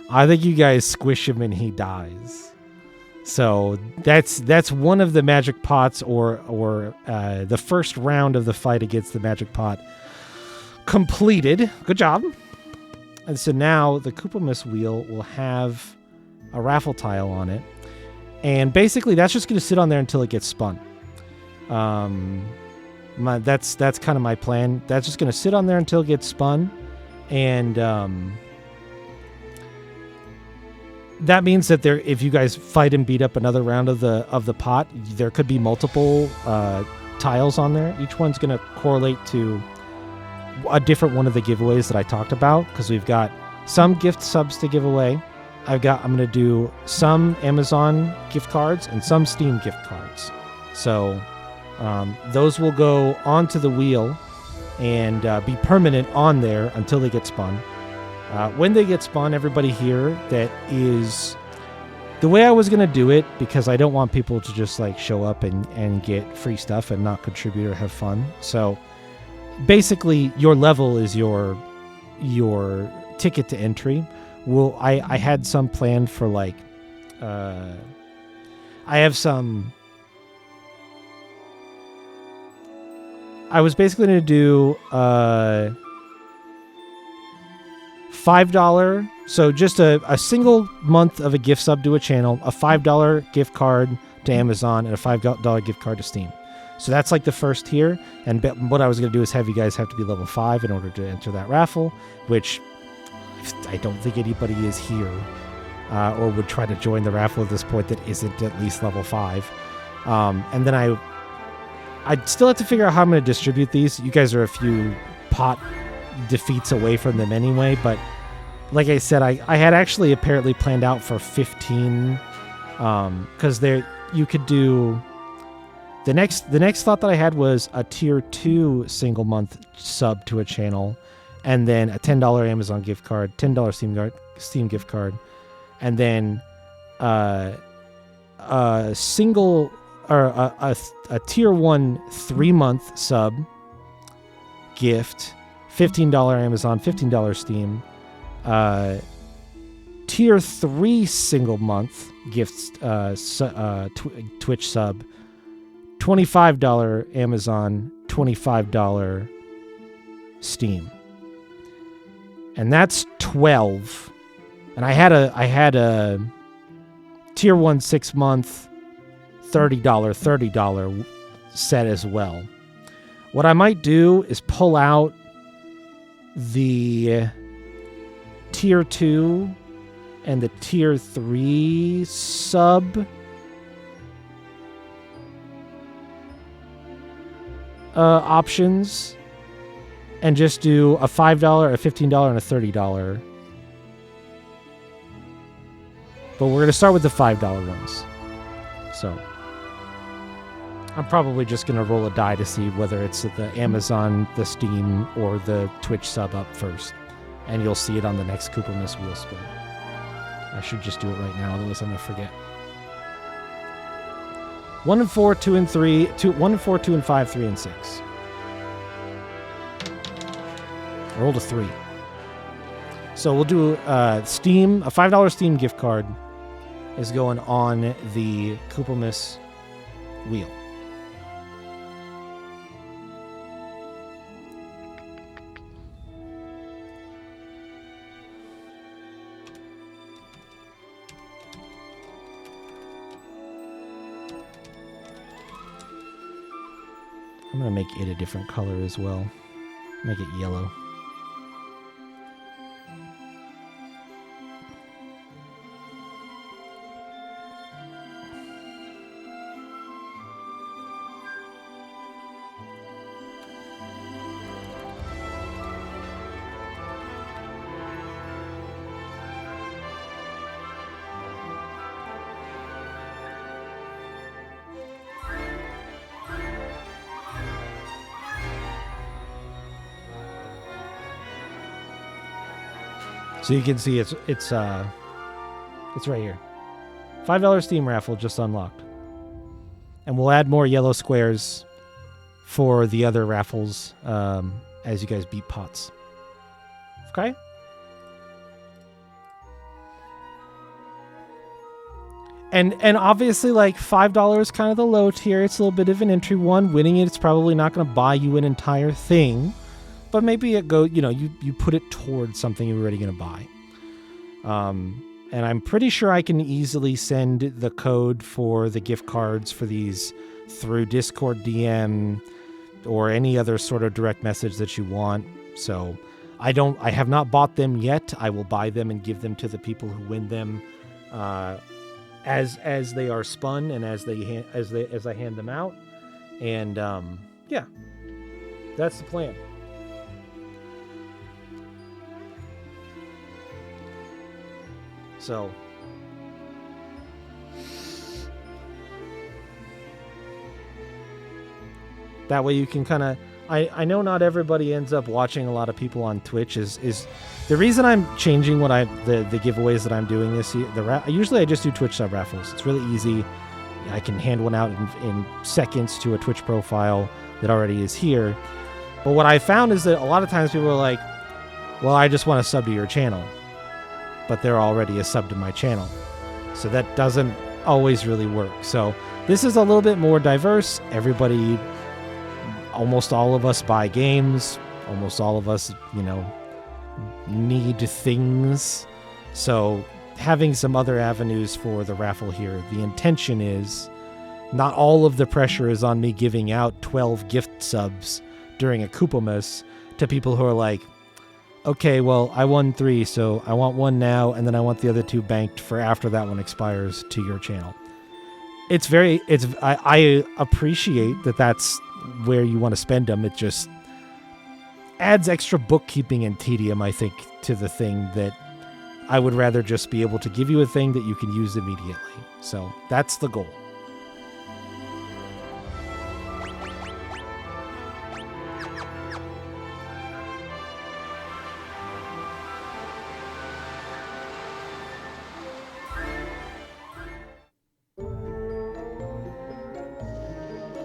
And he dies. So that's one of the magic pots, or the first round of the fight against the magic pot completed. Good job. And so now the Koopamus wheel will have a raffle tile on it. And basically that's just going to sit on there until it gets spun. That's kind of my plan. That's just going to sit on there until it gets spun. And that means that if you guys fight and beat up another round of the pot, there could be multiple tiles on there. Each one's going to correlate to a different one of the giveaways that I talked about, because we've got some gift subs to give away. I'm going to do some Amazon gift cards and some Steam gift cards. So those will go onto the wheel and be permanent on there until they get spun. When they get spun, everybody here that is... The way I was going to do it, because I don't want people to just like show up and get free stuff and not contribute or have fun. So basically your level is your ticket to entry. Well, I had some planned for like... I have some... I was basically going to do $5, so just a single month of a gift sub to a channel, a $5 gift card to Amazon, and a $5 gift card to Steam. So that's like the first tier, and what I was going to do is have you guys have to be level 5 in order to enter that raffle, which I don't think anybody is here or would try to join the raffle at this point that isn't at least level 5. And then I'd still have to figure out how I'm going to distribute these. You guys are a few pot defeats away from them anyway, but like I said, I had actually apparently planned out for 15, because there you could do the next thought that I had was a tier 2 single month sub to a channel, and then a $10 Amazon gift card, $10 Steam gift card, and then a single or a tier 1 3-month sub gift, $15 Amazon, $15 Steam, tier 3 single month gifts, Twitch sub, $25 Amazon, $25 Steam. And that's 12. And I had a tier 1 6-month $30 set as well. What I might do is pull out the tier 2 and the tier 3 sub options and just do a $5, a $15, and a $30. But we're going to start with the $5 ones. So I'm probably just going to roll a die to see whether it's the Amazon, the Steam, or the Twitch sub up first. And you'll see it on the next Koopamus wheel spin. I should just do it right now, otherwise I'm going to forget. 1 and 4, 2 and 3, 1 and 4, 2 and 5, 3 and 6. I rolled a 3. So we'll do Steam, a $5 Steam gift card is going on the Koopamus wheel. I'm going to make it a different color as well. Make it yellow. So you can see it's right here. $5 Steam raffle just unlocked. And we'll add more yellow squares for the other raffles as you guys beat pots. Okay? And obviously, like, $5 kind of the low tier. It's a little bit of an entry one. Winning it's probably not going to buy you an entire thing. but maybe it you put it towards something you're already going to buy. And I'm pretty sure I can easily send the code for the gift cards for these through Discord DM or any other sort of direct message that you want. So I have not bought them yet. I will buy them and give them to the people who win them as they are spun and as I hand them out. And yeah, that's the plan. So that way you can kind of, I know not everybody ends up watching a lot of people on Twitch is the reason I'm changing what the giveaways that I'm doing this year. Usually I just do Twitch sub raffles. It's really easy. I can hand one out in seconds to a Twitch profile that already is here. But what I found is that a lot of times people are like, well, I just want to sub to your channel, but they're already a sub to my channel. So that doesn't always really work. So this is a little bit more diverse. Everybody, almost all of us buy games. Almost all of us, need things. So having some other avenues for the raffle here, the intention is not all of the pressure is on me giving out 12 gift subs during a Koopamas to people who are like, okay, well, I won 3, so I want 1 now, and then I want the other 2 banked for after that one expires to your channel. I appreciate that that's where you want to spend them. It just adds extra bookkeeping and tedium, I think, to the thing that I would rather just be able to give you a thing that you can use immediately. So that's the goal.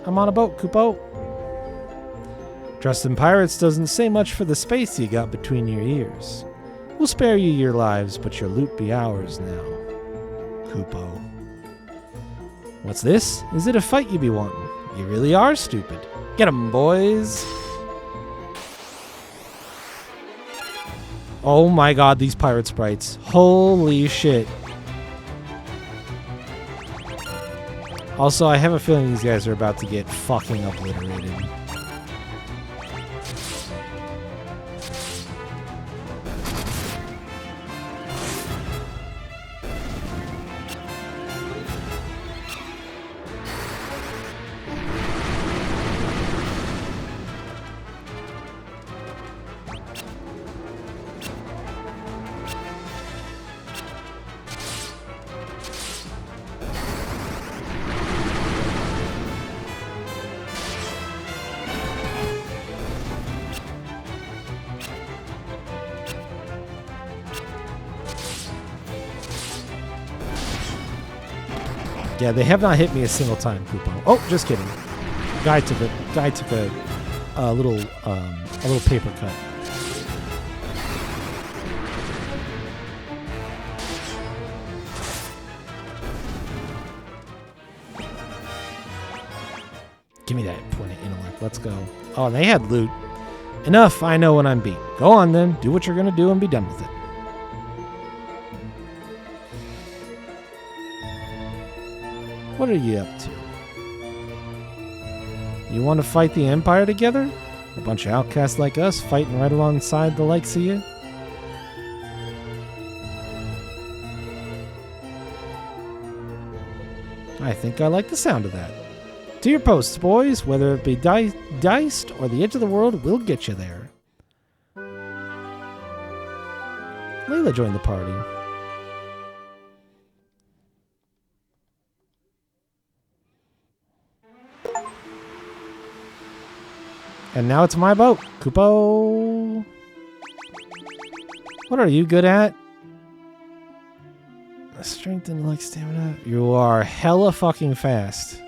I'm on a boat, Kupo. Trust in Pirates doesn't say much for the space you got between your ears. We'll spare you your lives, but your loot be ours now. Kupo. What's this? Is it a fight you be wanting? You really are stupid. Get 'em, boys. Oh my god, these pirate sprites. Holy shit. Also, I have a feeling these guys are about to get fucking obliterated. Yeah, they have not hit me a single time, Kupo. Oh, just kidding. Guy took a little paper cut. Give me that point of intellect. Let's go. Oh, they had loot. Enough. I know when I'm beat. Go on then. Do what you're gonna do and be done with it. What are you up to? You want to fight the Empire together? A bunch of outcasts like us fighting right alongside the likes of you? I think I like the sound of that. To your posts, boys. Whether it be diced or the edge of the world, we'll get you there. Layla joined the party. And now it's my boat, Kupo. What are you good at? Strength and like stamina. You are hella fucking fast.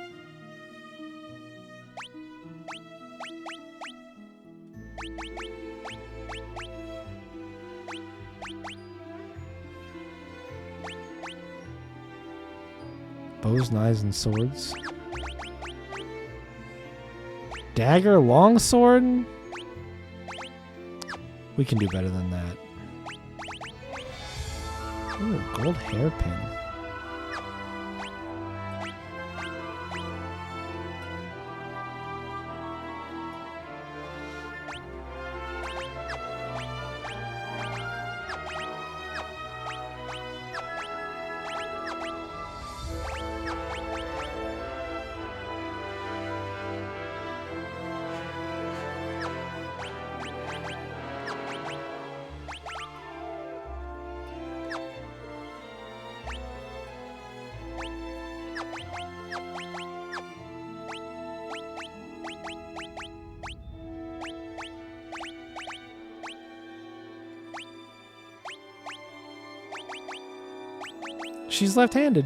Bows, knives, and swords. Dagger, longsword? We can do better than that. Ooh, gold hairpin. She's left-handed.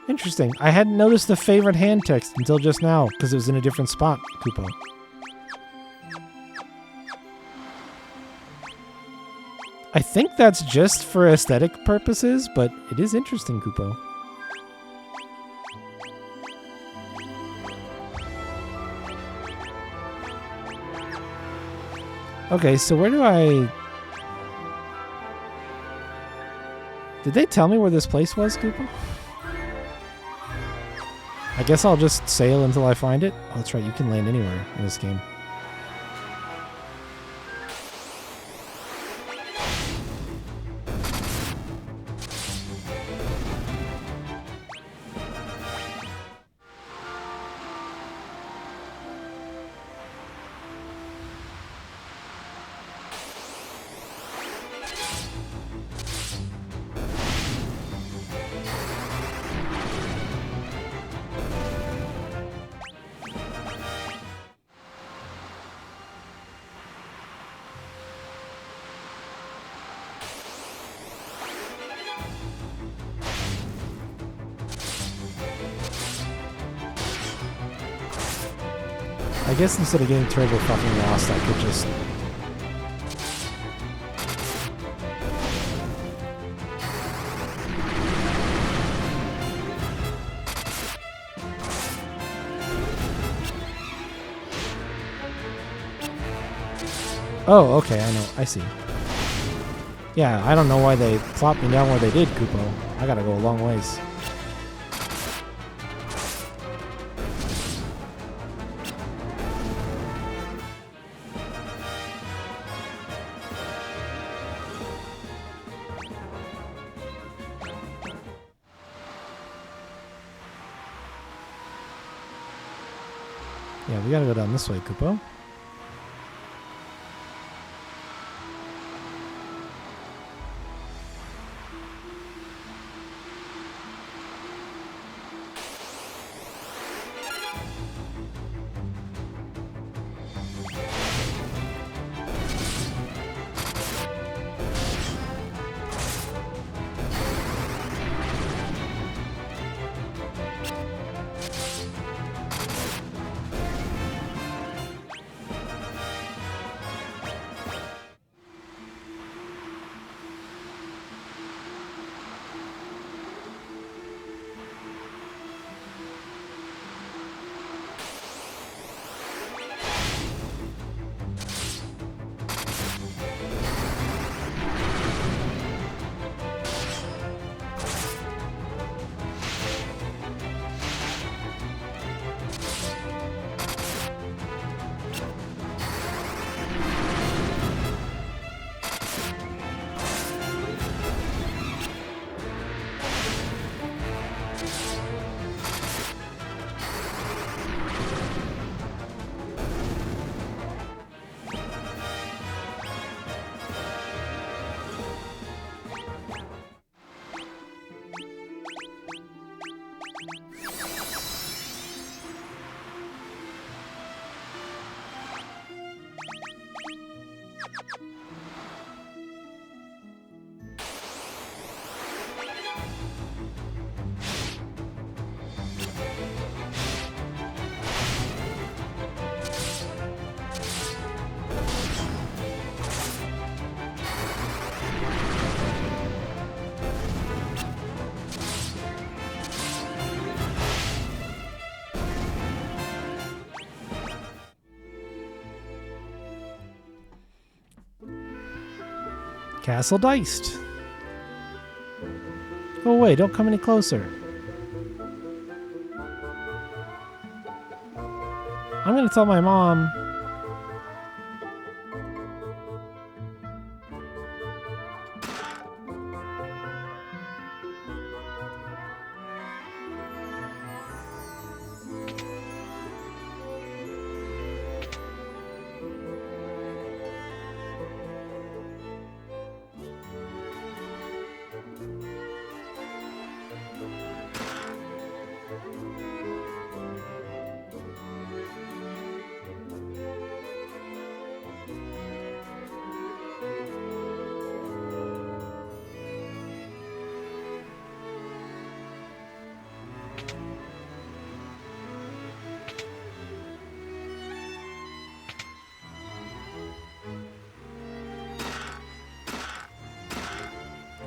Interesting. I hadn't noticed the favorite hand text until just now because it was in a different spot, Kupo. I think that's just for aesthetic purposes, but it is interesting, Kupo. Okay, so where do I... Did they tell me where this place was, Kupo? I guess I'll just sail until I find it. Oh, that's right. You can land anywhere in this game. I guess instead of getting turbo fucking lost, I could just... Oh, okay, I know. I see. Yeah, I don't know why they plopped me down where they did, Kupo. I gotta go a long ways. Yeah, we gotta go down this way, Kupo. Castle diced. Go away, don't come any closer. I'm gonna tell my mom.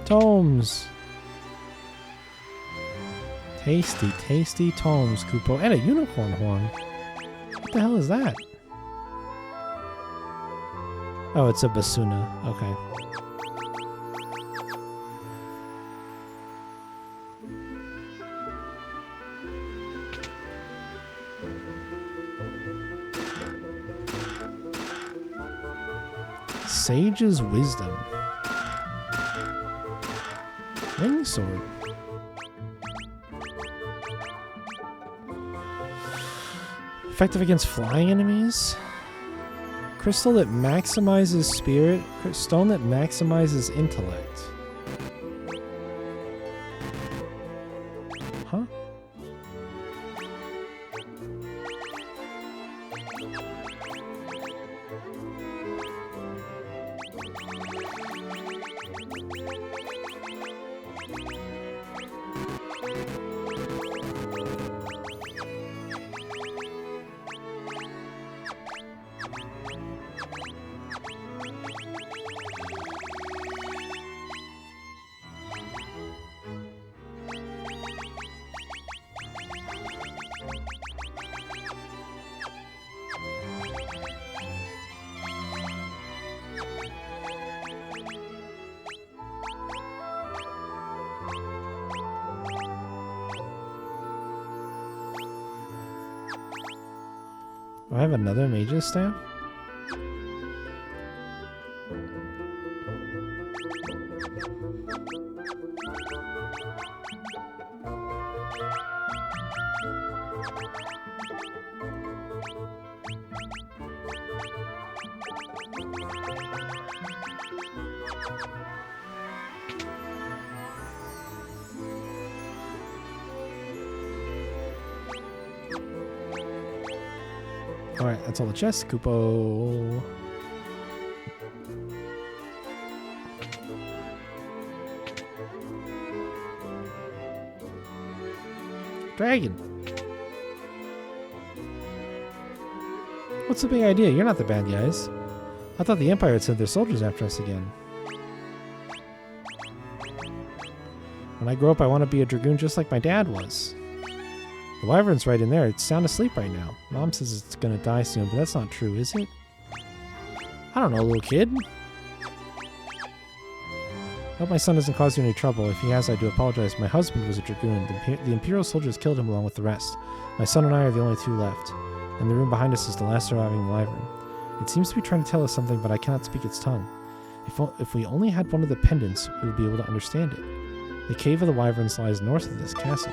Tomes. Tasty, tasty tomes, Kupo. And a unicorn horn. What the hell is that? Oh, it's a basuna. Okay. Sage's Wisdom. Wing sword. Effective against flying enemies. Crystal that maximizes spirit. Stone that maximizes intellect. Huh? Do I have another mage's staff? Alright, that's all the chests, Kupo. Dragon. What's the big idea? You're not the bad guys. I thought the Empire had sent their soldiers after us again. When I grow up, I want to be a dragoon just like my dad was. The wyvern's right in there. It's sound asleep right now. Mom says it's gonna die soon, but that's not true, is it? I don't know, little kid. I hope my son doesn't cause you any trouble. If he has, I do apologize. My husband was a dragoon. The Imperial soldiers killed him along with the rest. My son and I are the only two left. And the room behind us is the last surviving wyvern. It seems to be trying to tell us something, but I cannot speak its tongue. If we only had one of the pendants, we would be able to understand it. The Cave of the Wyverns lies north of this castle.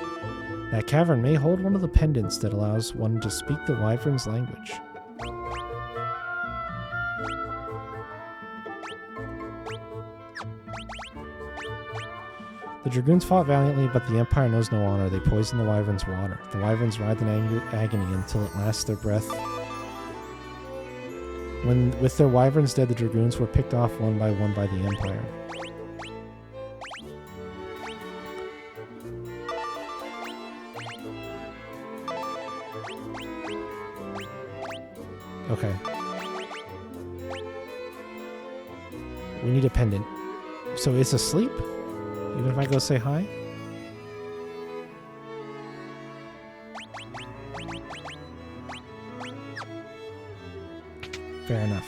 That cavern may hold one of the pendants that allows one to speak the wyvern's language. The dragoons fought valiantly, but the Empire knows no honor. They poison the wyvern's water. The wyverns writhe in agony until at last their breath. With their wyverns dead, the dragoons were picked off one by the Empire. Okay. We need a pendant. So it's asleep? Even if I go say hi? Fair enough.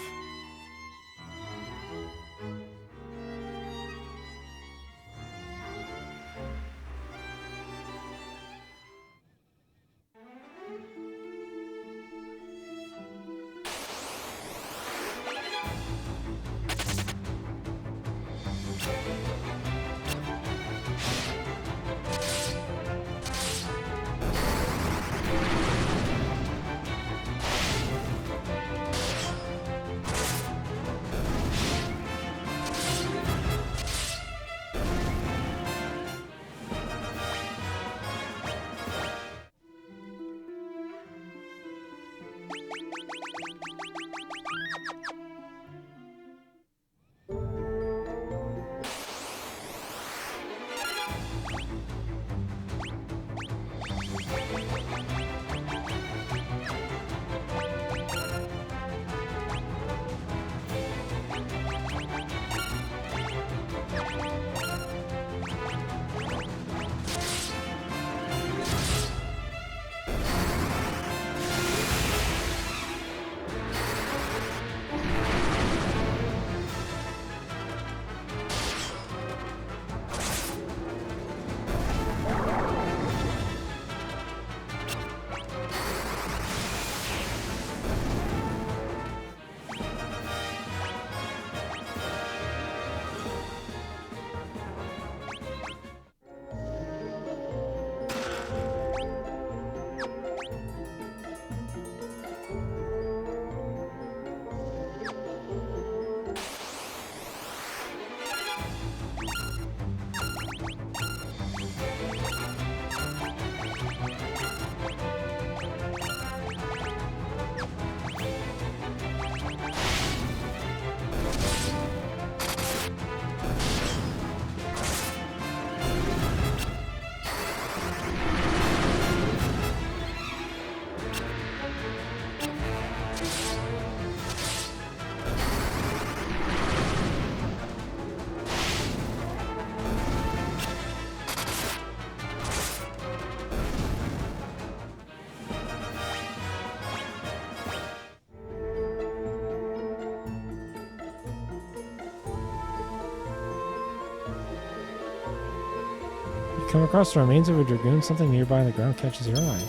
come across the remains of a dragoon. Something nearby on the ground catches your eye.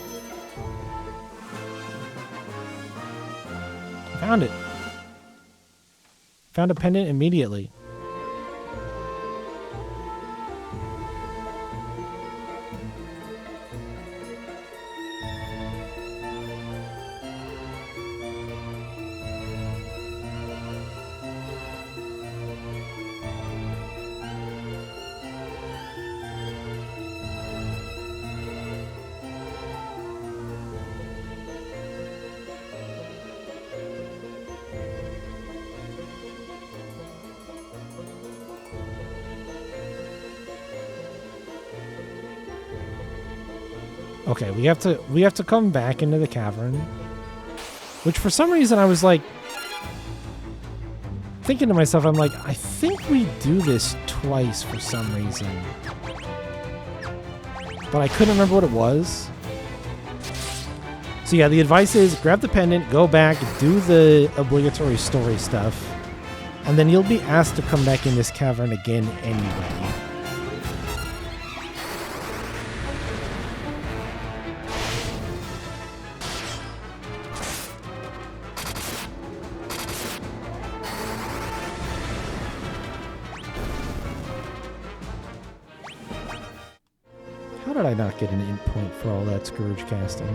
Found it. Found a pendant immediately. Okay, we have to come back into the cavern, which for some reason I was like thinking to myself, I'm like, I think we do this twice for some reason, but I couldn't remember what it was. So yeah, the advice is grab the pendant, go back, do the obligatory story stuff, and then you'll be asked to come back in this cavern again anyway. How did I not get an int point for all that Scourge casting?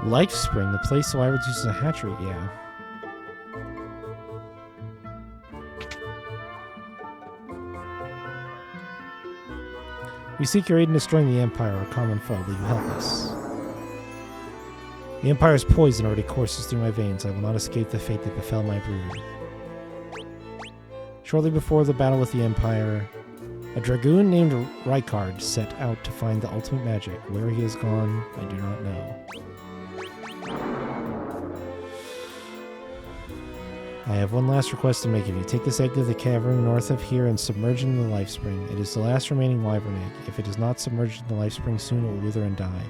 Life Spring, the place the wyvern uses a hatchery, yeah. We seek your aid in destroying the Empire, our common foe. Will you help us? The Empire's poison already courses through my veins. I will not escape the fate that befell my brood. Shortly before the battle with the Empire, a dragoon named Rykard set out to find the ultimate magic. Where he has gone, I do not know. I have one last request to make of you. Take this egg to the cavern north of here and submerge it in the life spring. It is the last remaining wyvern egg. If it is not submerged in the life spring soon, it will wither and die.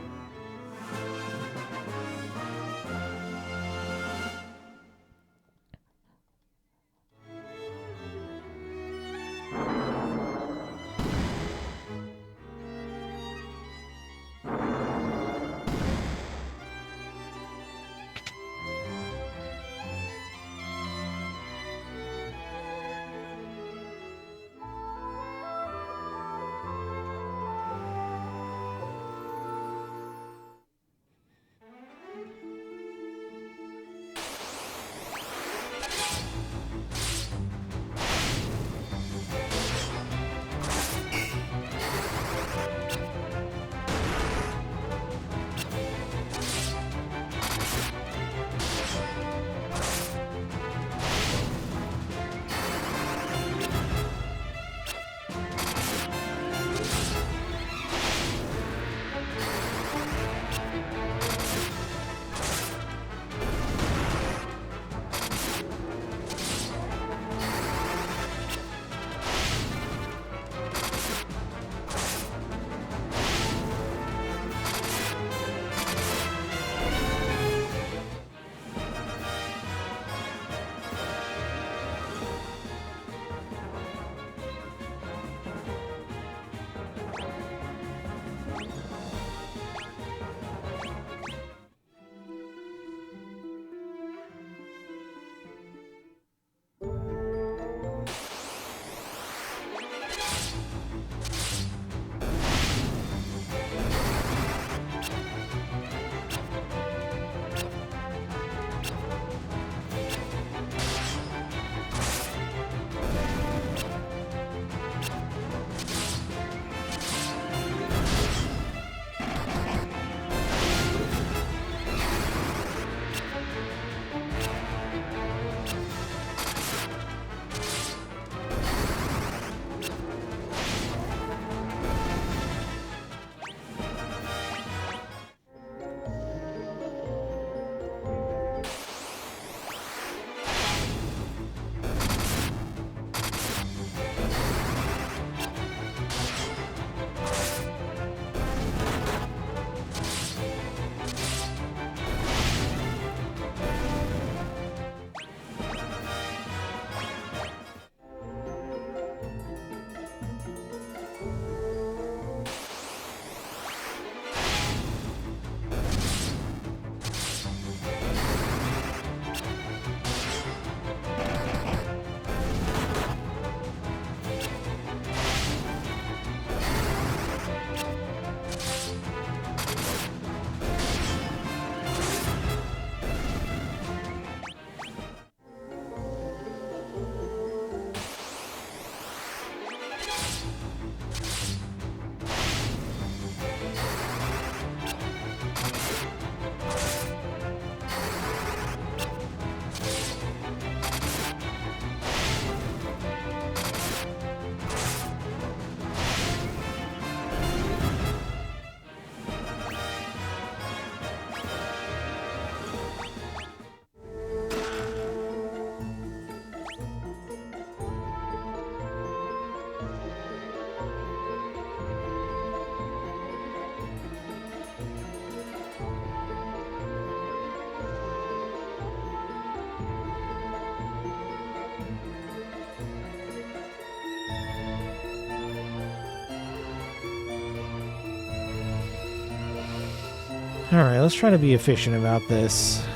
Alright, let's try to be efficient about this.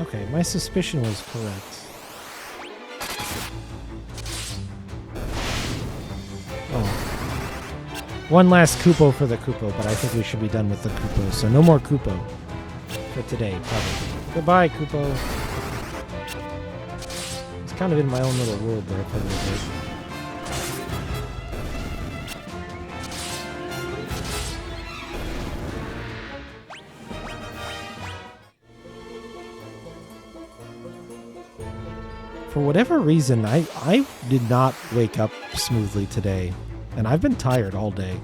Okay, my suspicion was correct. One last Koopo for the Koopo, but I think we should be done with the Koopo, so no more Koopo for today, probably. Goodbye, Koopo. It's kind of in my own little world there for a little bit. For whatever reason, I did not wake up smoothly today. And I've been tired all day.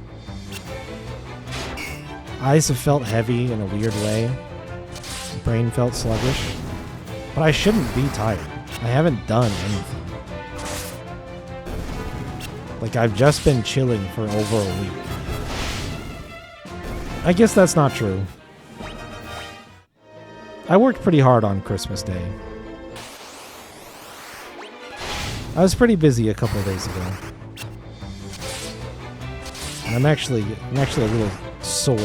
Eyes have felt heavy in a weird way. Brain felt sluggish. But I shouldn't be tired. I haven't done anything. Like, I've just been chilling for over a week. I guess that's not true. I worked pretty hard on Christmas Day. I was pretty busy a couple of days ago. And I'm actually a little sore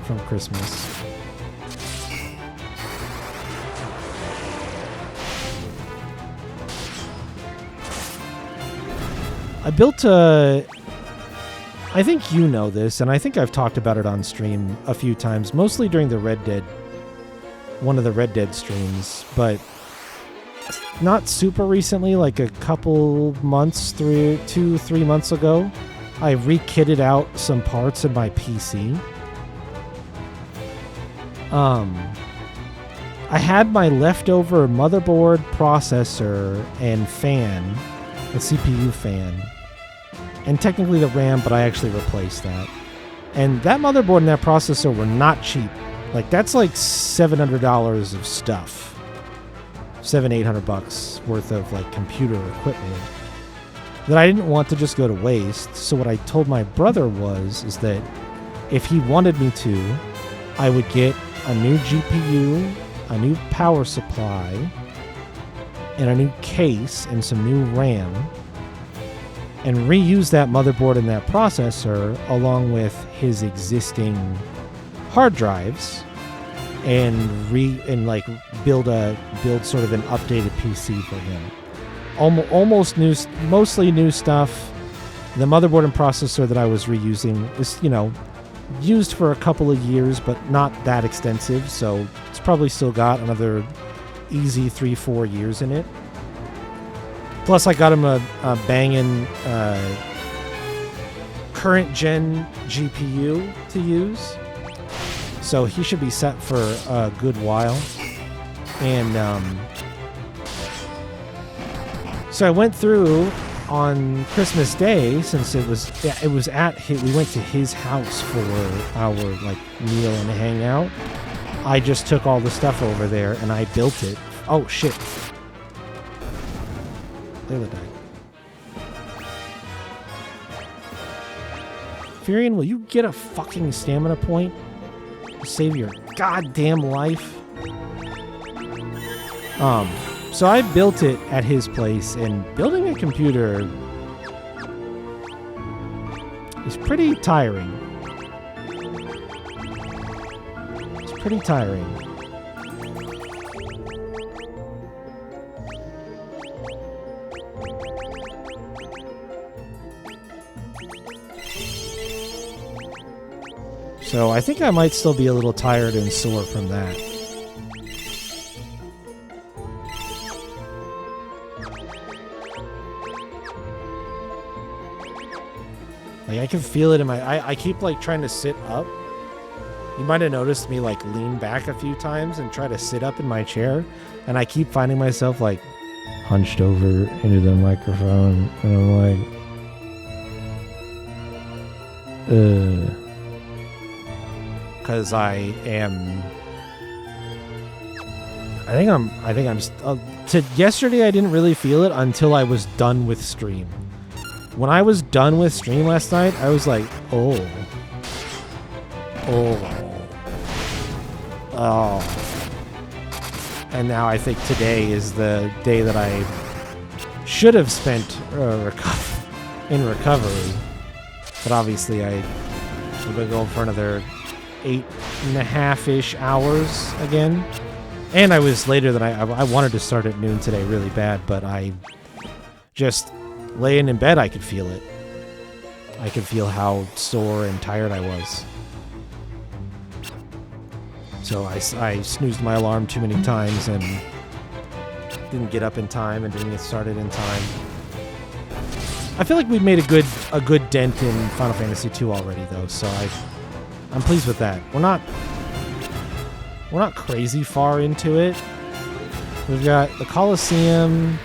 from Christmas. I built a... I think you know this, and I think I've talked about it on stream a few times, mostly during the one of the Red Dead streams, but not super recently, like a couple months, 2-3 months ago. I re-kitted out some parts in my PC. I had my leftover motherboard, processor, and fan, the CPU fan, and technically the RAM, but I actually replaced that. And that motherboard and that processor were not cheap. Like, that's like $700 of stuff. $700-800 worth of like computer equipment that I didn't want to just go to waste. So what I told my brother is that if he wanted me to, I would get a new GPU, a new power supply, and a new case and some new RAM, and reuse that motherboard and that processor along with his existing hard drives and build sort of an updated PC for him. Almost new, mostly new stuff. The motherboard and processor that I was reusing was, used for a couple of years, but not that extensive, so it's probably still got another easy 3-4 years in it. Plus, I got him a banging current gen GPU to use, so he should be set for a good while. And so I went through on Christmas Day, since we went to his house for our meal and hangout. I just took all the stuff over there and I built it. Oh shit. Layla died. Furion, will you get a fucking stamina point to save your goddamn life? So I built it at his place, and building a computer is pretty tiring. It's pretty tiring. So I think I might still be a little tired and sore from that. Like, I can feel it in my... I keep, like, trying to sit up. You might have noticed me, like, lean back a few times and try to sit up in my chair. And I keep finding myself, like, hunched over into the microphone. And I'm like... Because I am... yesterday I didn't really feel it until I was done with stream. When I was done with stream last night, I was like, oh. And now I think today is the day that I should have spent in recovery. But obviously I've been going for another 8.5-ish hours again. And I was later than I wanted to start at noon today really bad, but I just... laying in bed, I could feel it. I could feel how sore and tired I was. So I snoozed my alarm too many times and didn't get up in time and didn't get started in time. I feel like we've made a good dent in Final Fantasy II already, though. So I'm pleased with that. We're not crazy far into it. We've got the Colosseum,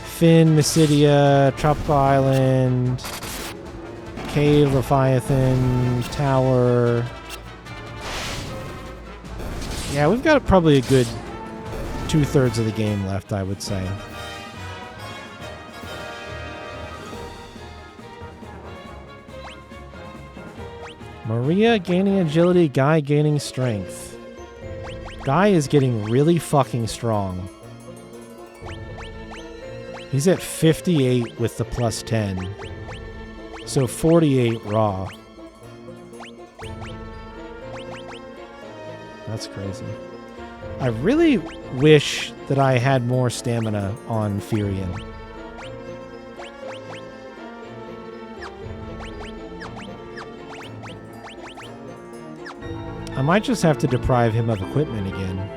Finn, Mysidia, Tropical Island, Cave, Leviathan, Tower. Yeah, we've got probably a good 2/3 of the game left, I would say. Maria gaining agility, Guy gaining strength. Guy is getting really fucking strong. He's at 58 with the plus 10. So 48 raw. That's crazy. I really wish that I had more stamina on Furion. I might just have to deprive him of equipment again.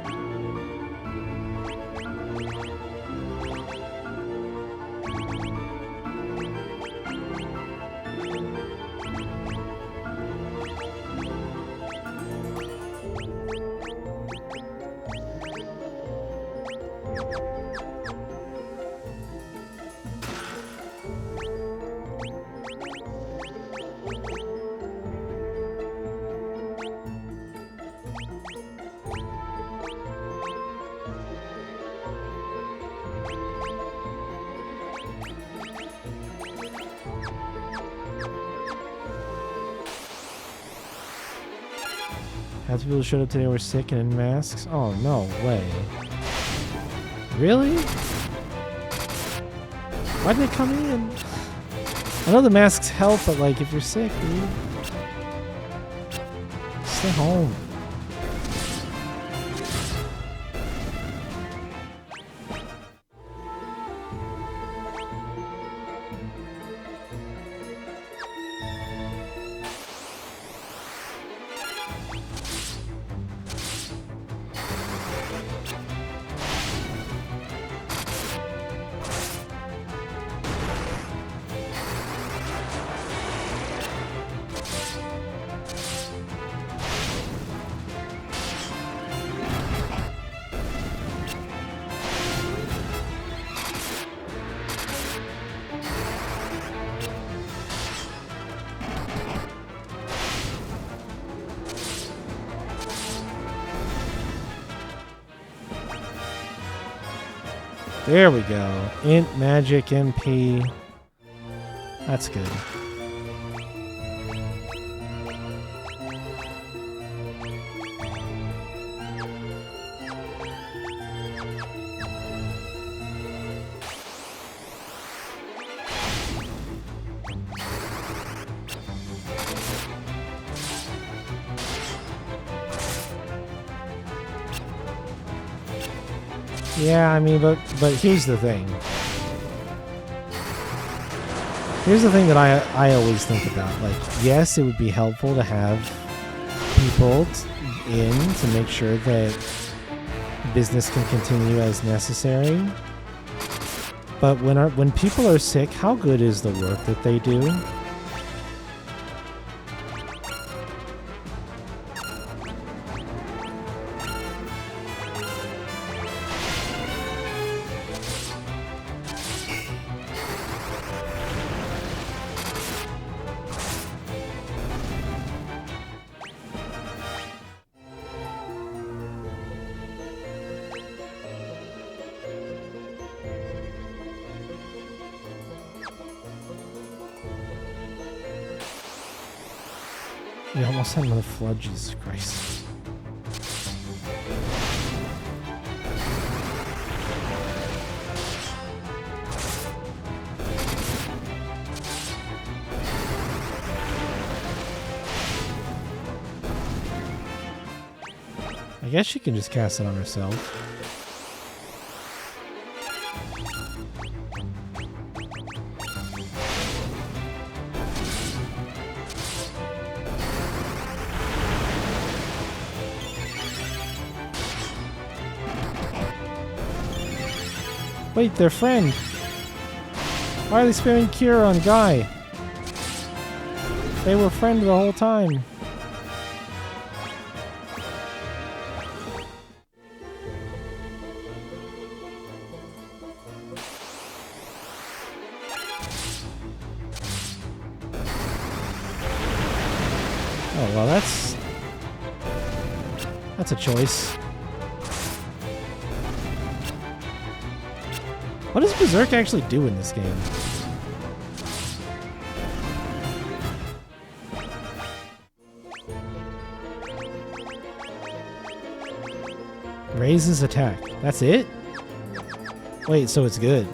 Half the people who showed up today were sick and in masks? Oh, no way. Really? Why'd they come in? I know the masks help, but like, if you're sick, dude, stay home. There we go. Int, magic, MP. That's good. Yeah, I mean, but here's the thing. Here's the thing that I always think about. Like, yes, it would be helpful to have people in to make sure that business can continue as necessary. But when people are sick, how good is the work that they do? We almost had another flood, Jesus Christ. I guess she can just cast it on herself. Wait, their friend. Why are they spamming Cure on Guy? They were friends the whole time. Oh, well, that's a choice. What does Berserk actually do in this game? Raises attack. That's it? Wait, so it's good.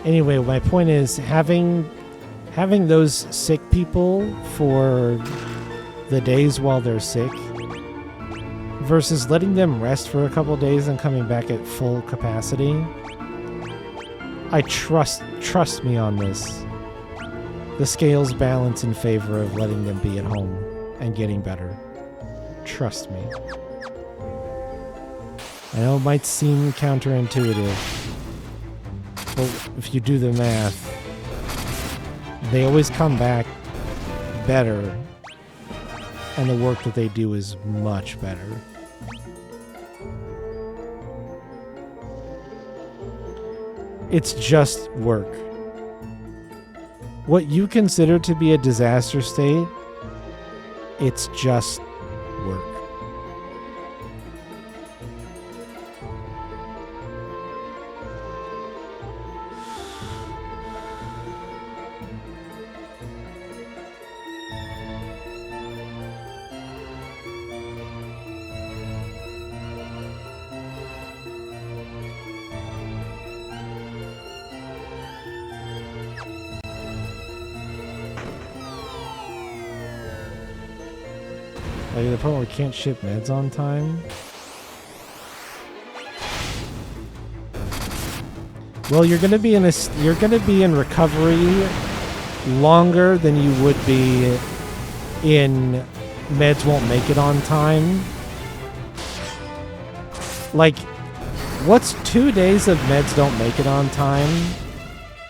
Anyway, my point is having those sick people for the days while they're sick versus letting them rest for a couple of days and coming back at full capacity. I trust me on this. The scales balance in favor of letting them be at home and getting better. Trust me. I know it might seem counterintuitive, but if you do the math, they always come back better, and the work that they do is much better. It's just work. What you consider to be a disaster state, it's just work. Like the point where we can't ship meds on time. Well, you're gonna be in recovery longer than you would be in meds won't make it on time. Like, what's 2 days of meds don't make it on time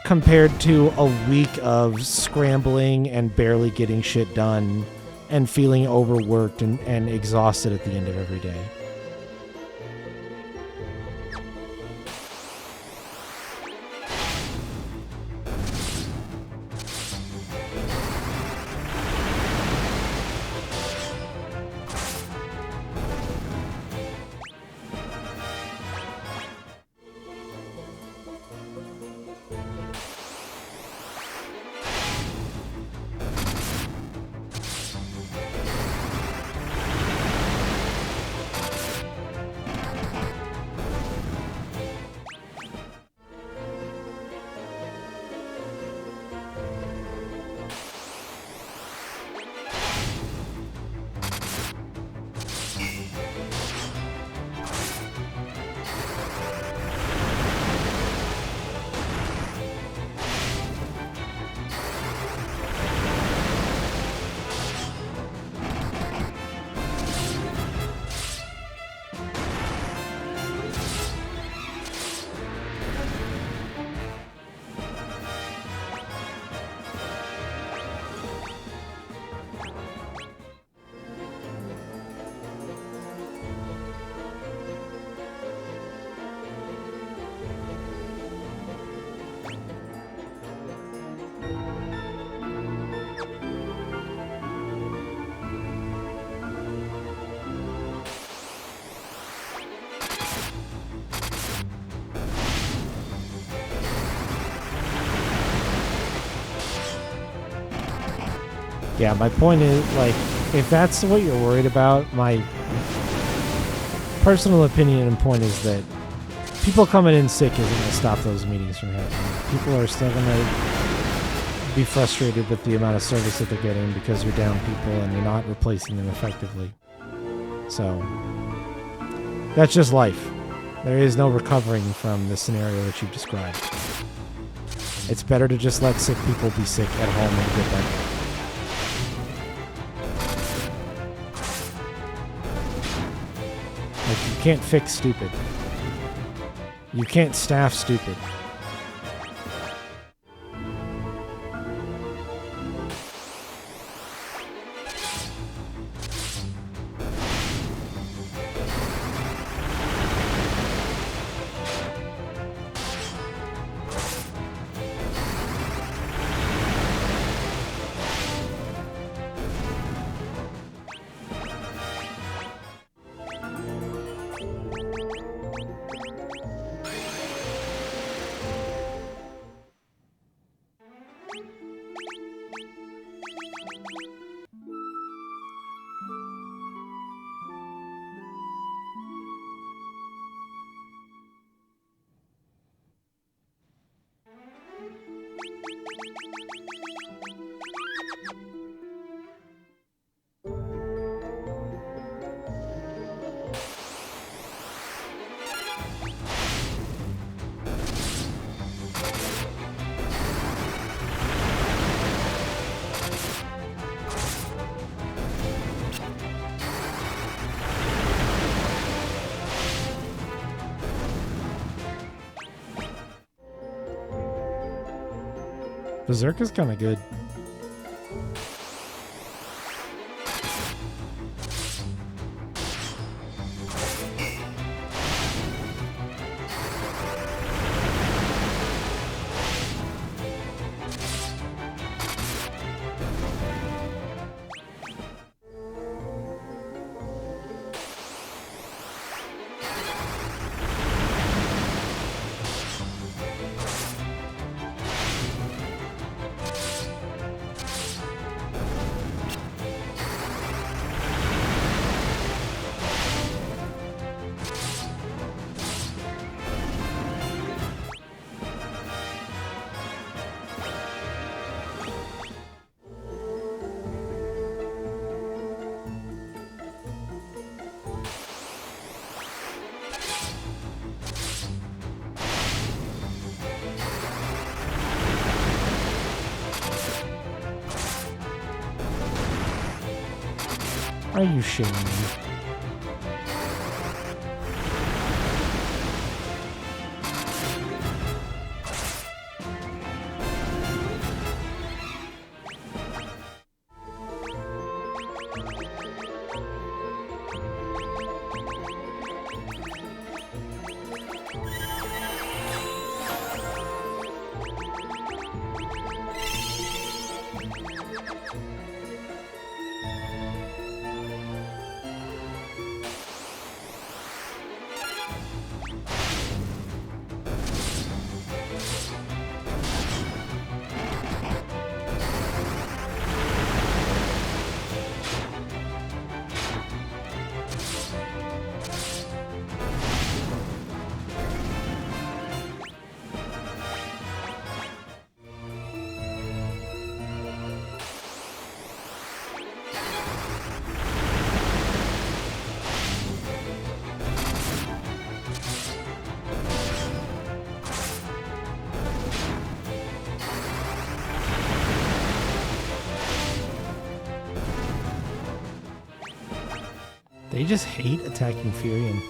compared to a week of scrambling and barely getting shit done and feeling overworked and exhausted at the end of every day? Yeah, my point is, like, if that's what you're worried about, my personal opinion and point is that people coming in sick isn't going to stop those meetings from happening. People are still going to be frustrated with the amount of service that they're getting because you're down people and you're not replacing them effectively. So, that's just life. There is no recovering from the scenario that you've described. It's better to just let sick people be sick at home and get better. Like, you can't fix stupid. You can't staff stupid. Berserk is kind of good. Are you shaming me? They just hate attacking Furion.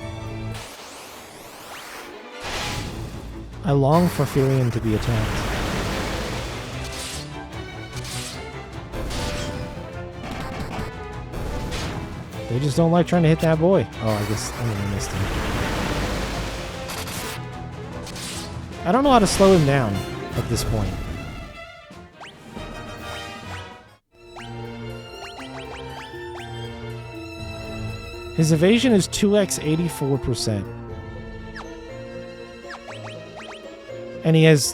I long for Furion to be attacked. They just don't like trying to hit that boy. Oh, I guess I missed him. I don't know how to slow him down at this point. His evasion is 2x 84%. And he has...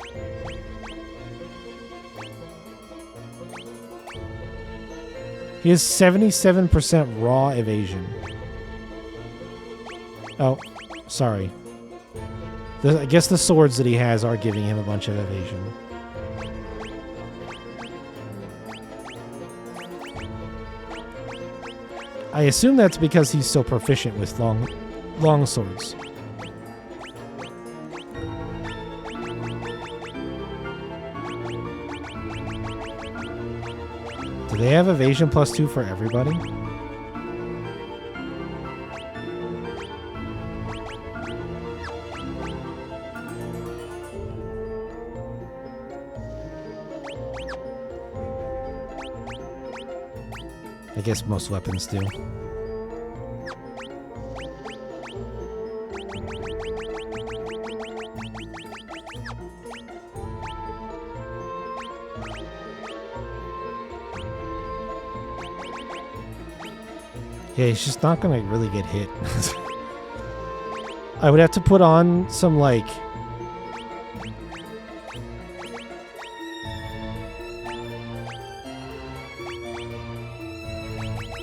He has 77% raw evasion. Oh, sorry. I guess the swords that he has are giving him a bunch of evasion. I assume that's because he's so proficient with long swords. Do they have evasion +2 for everybody? I guess most weapons do. Yeah, he's just not gonna really get hit. I would have to put on some, like...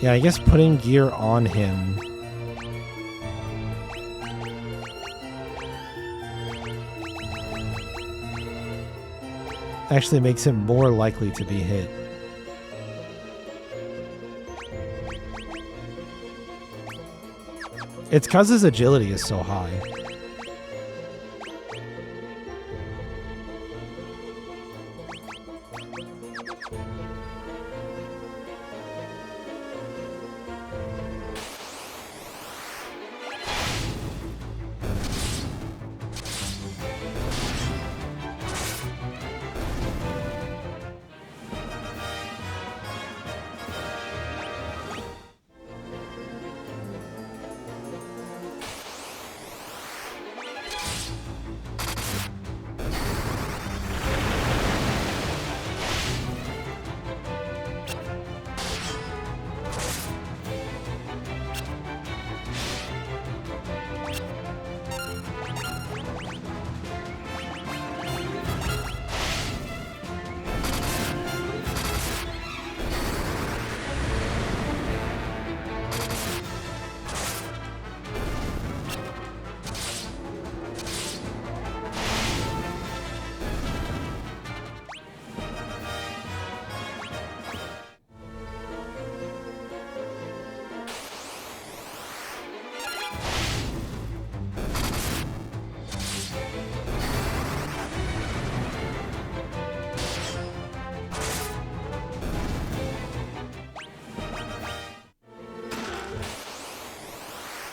Yeah, I guess putting gear on him... actually makes him more likely to be hit. It's because his agility is so high.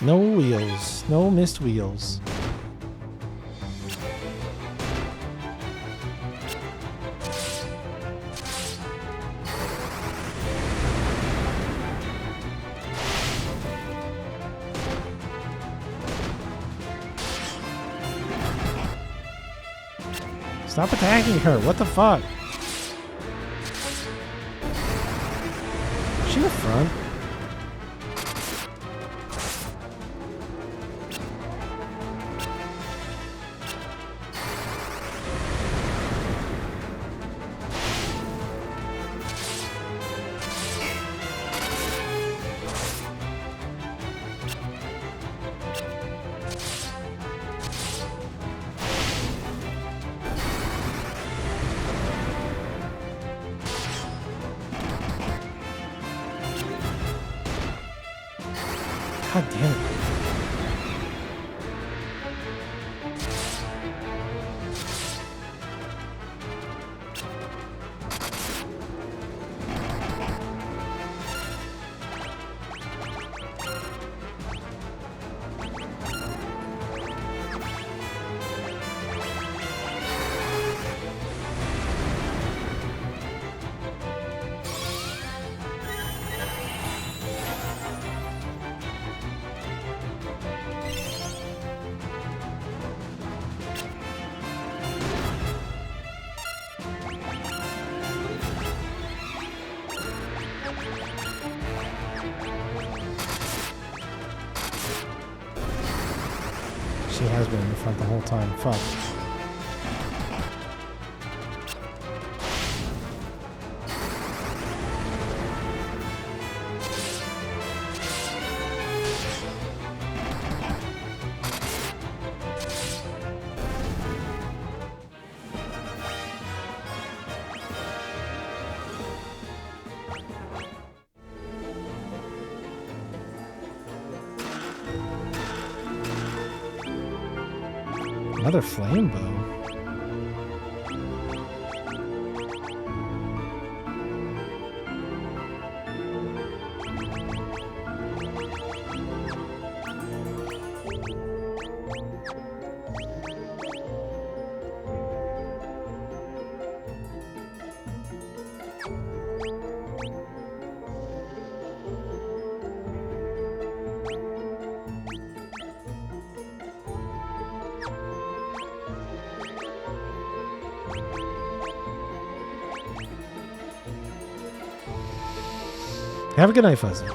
No wheels. No missed wheels. Stop attacking her. What the fuck? Is she the front? God damn it. She has been in the front the whole time. Fuck. Another flame bow. Have a good night, Fuzzy.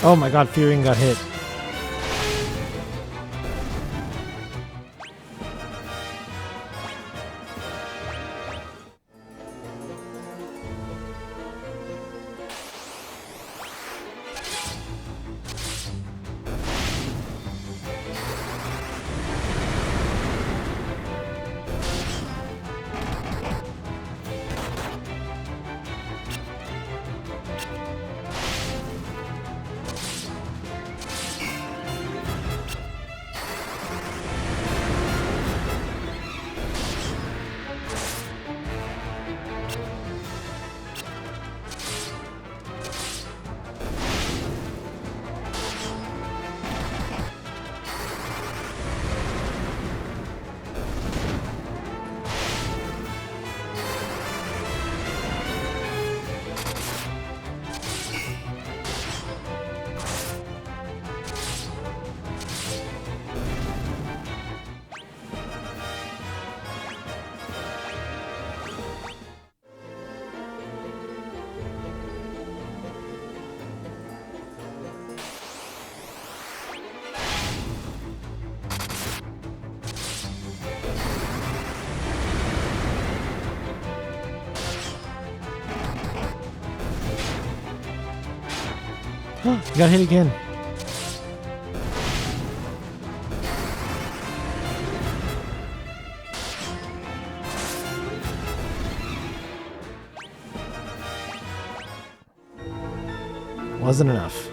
Oh my god, Fearing got hit. You got hit again. Wasn't enough.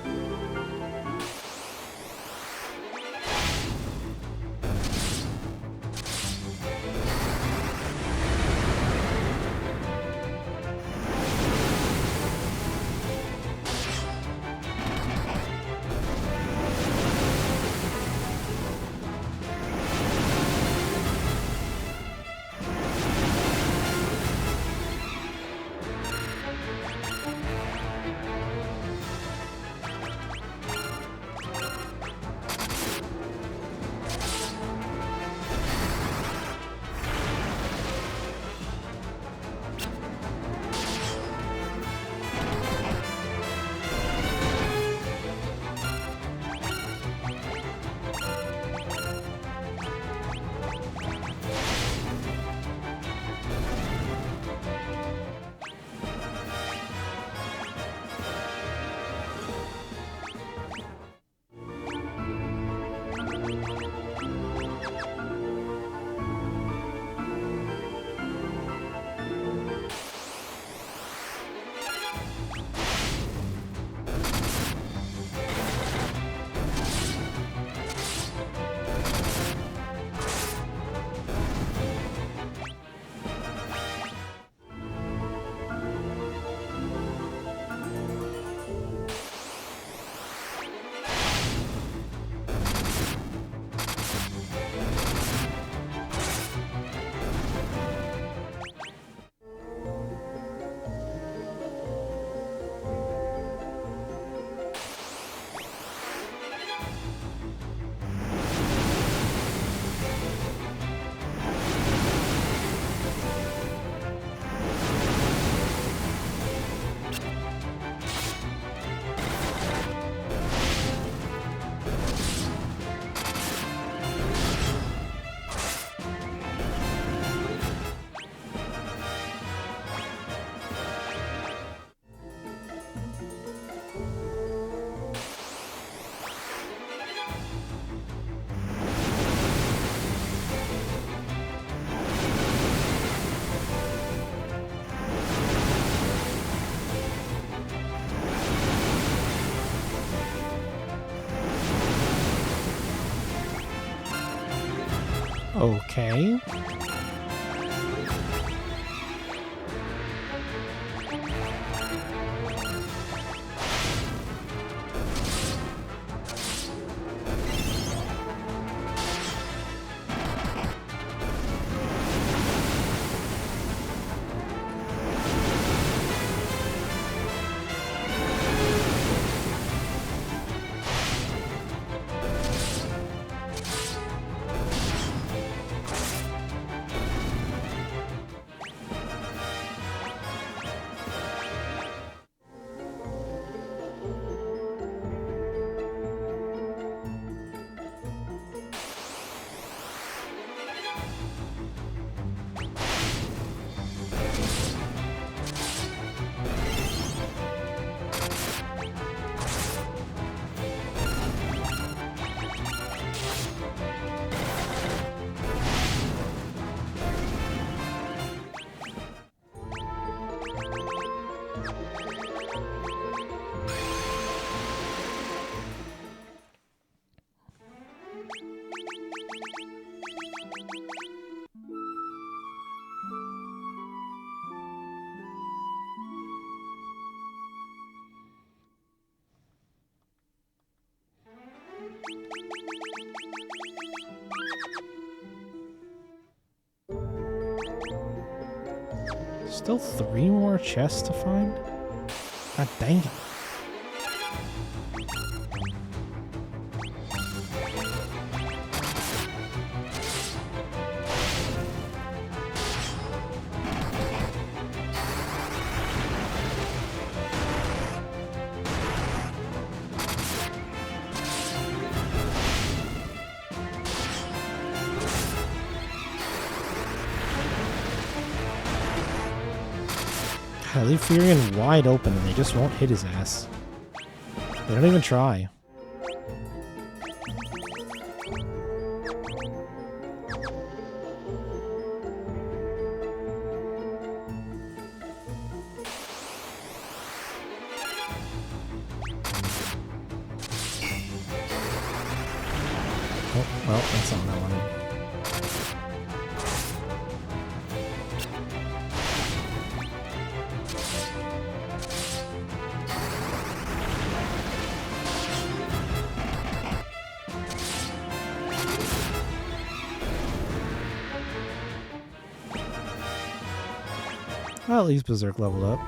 Okay. Still 3 more chests to find? God dang it. I leave Furion wide open and they just won't hit his ass. They don't even try. Oh, well, that's not what I wanted. Well, at least Berserk leveled up.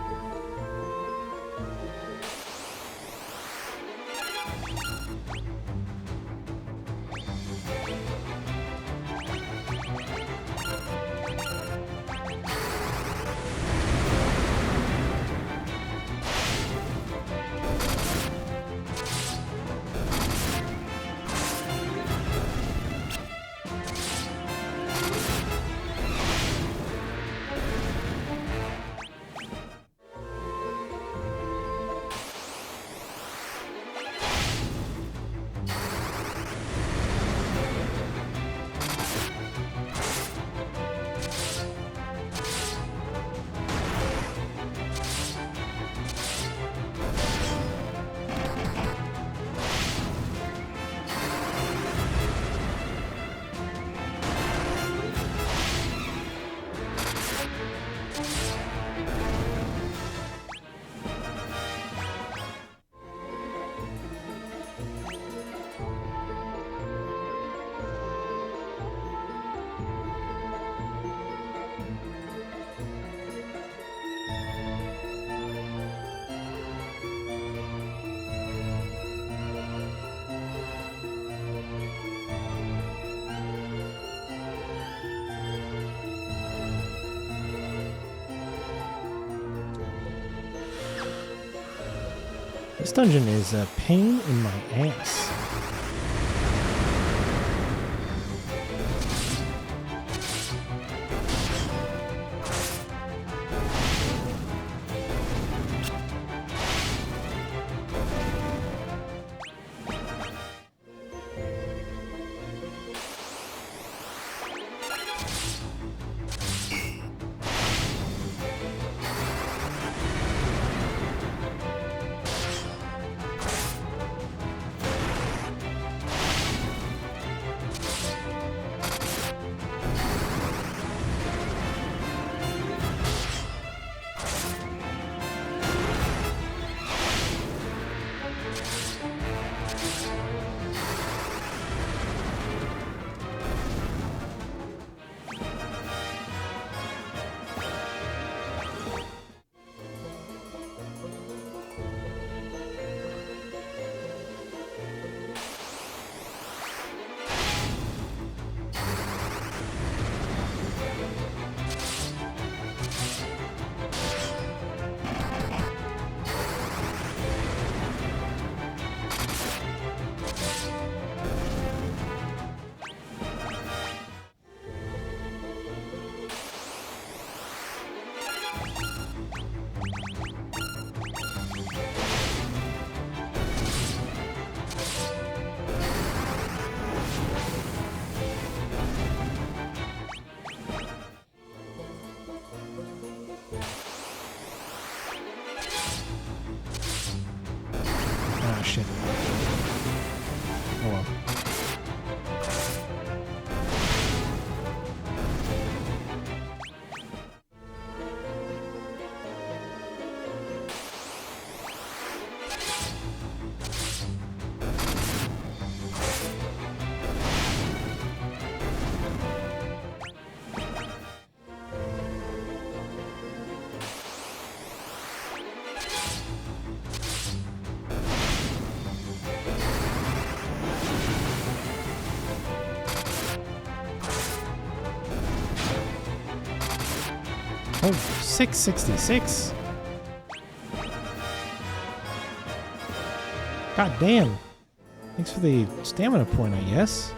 This dungeon is a pain in my ass. 666. God damn. Thanks for the stamina point, I guess.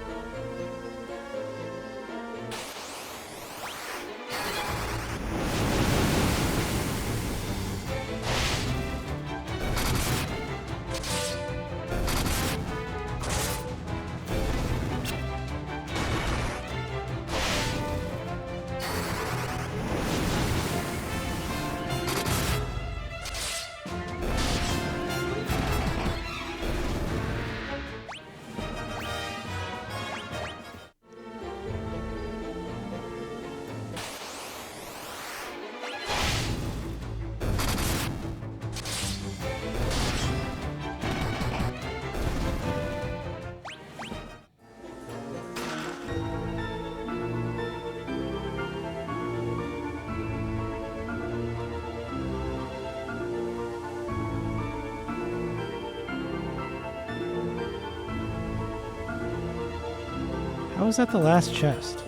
How was that the last chest?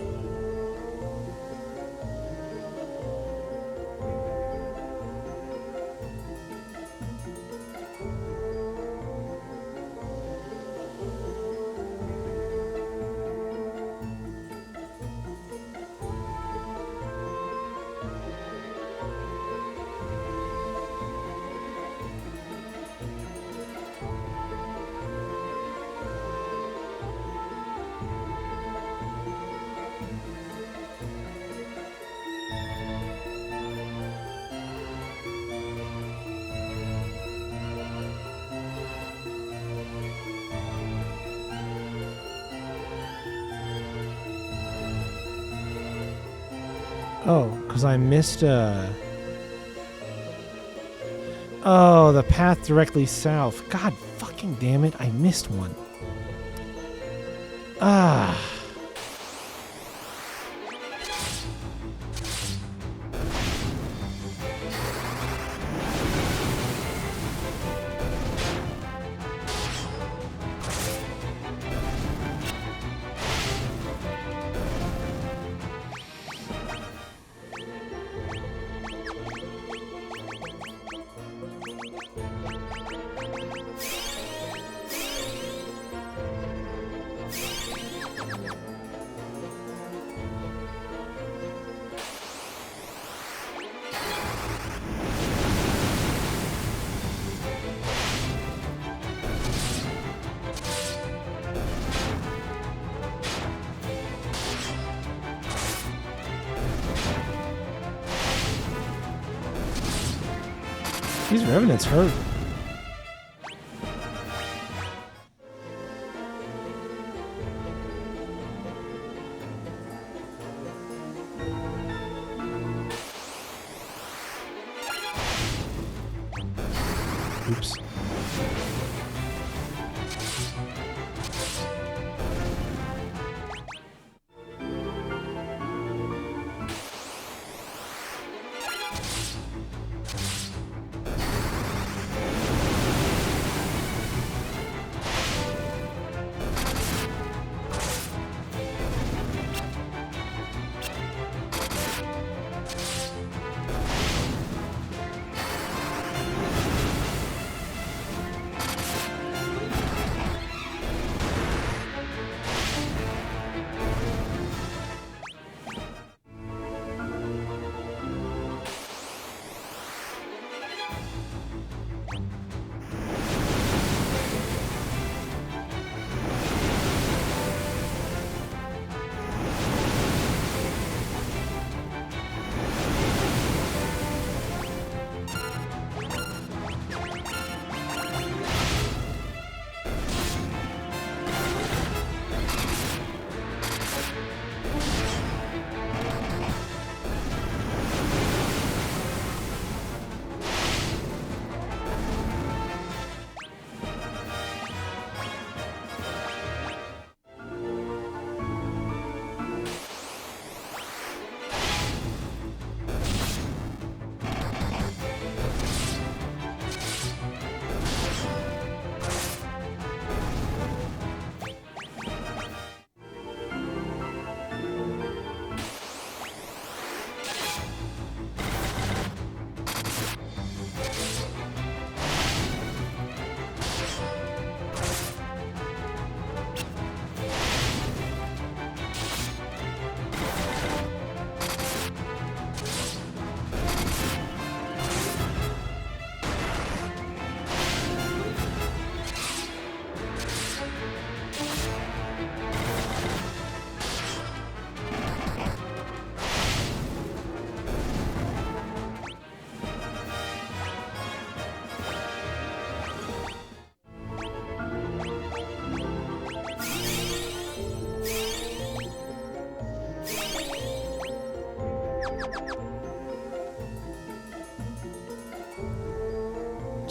Oh, because I missed Oh, the path directly south. God fucking damn it, I missed one. Ah. These revenants hurt. Oops.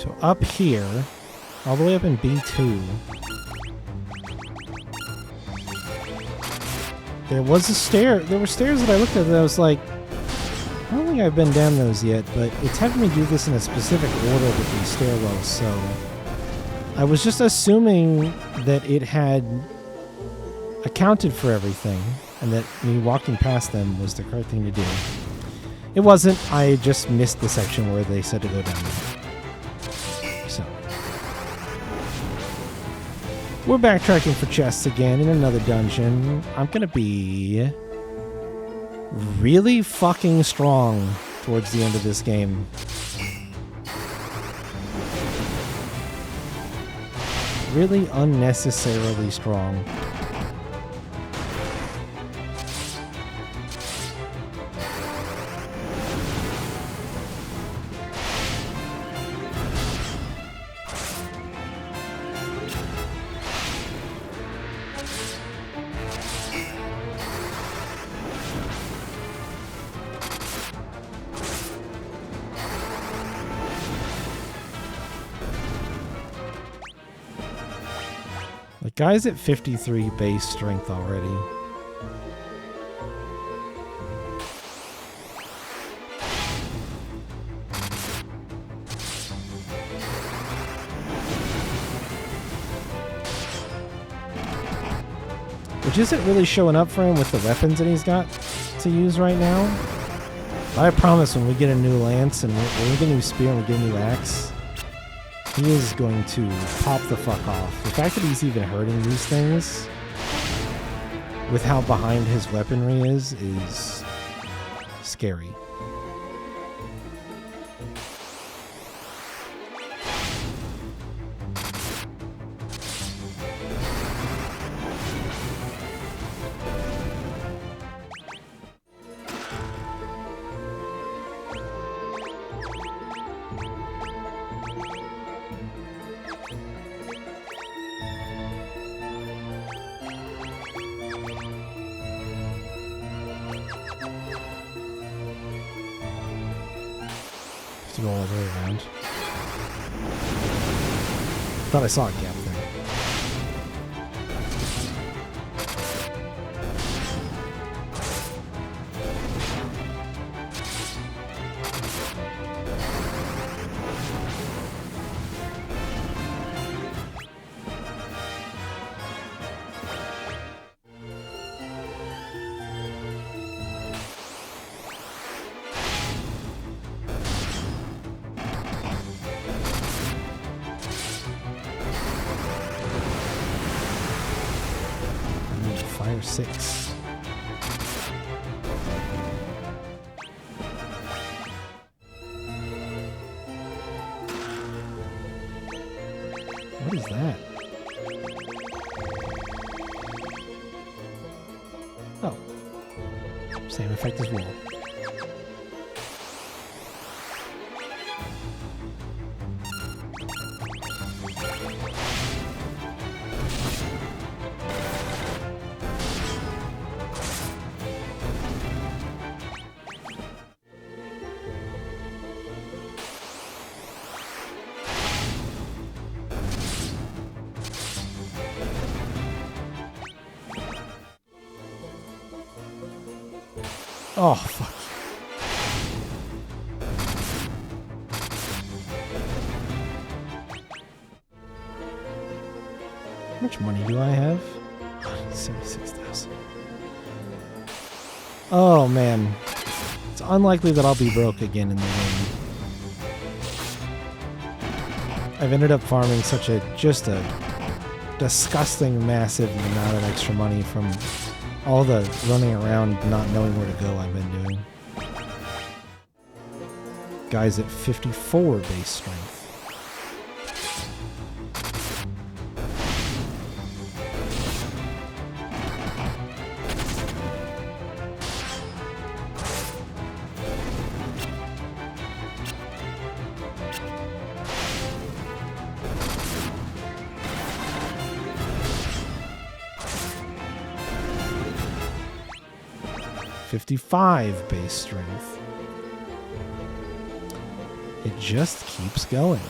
So up here, all the way up in B2, there was a stair. There were stairs that I looked at that I was like, I don't think I've been down those yet, but it's having me do this in a specific order with these stairwells, so I was just assuming that it had accounted for everything and that me walking past them was the correct thing to do. It wasn't. I just missed the section where they said to go down there. So we're backtracking for chests again in another dungeon. I'm gonna be really fucking strong towards the end of this game. Really unnecessarily strong. The guy's at 53 base strength already. Which isn't really showing up for him with the weapons that he's got to use right now. But I promise when we get a new lance and when we get a new spear and we get a new axe, he is going to pop the fuck off. The fact that he's even hurting these things with how behind his weaponry is scary. To go all the way around. Thought I saw a gap there. Fire 6. What is that? Oh. Same effect as well. Oh, fuck. How much money do I have? 76,000. Oh, man. It's unlikely that I'll be broke again in the game. I've ended up farming just a disgusting, massive amount of extra money from all the running around not knowing where to go I've been doing. Guy's at 54 base strength. .55 base strength. It just keeps going.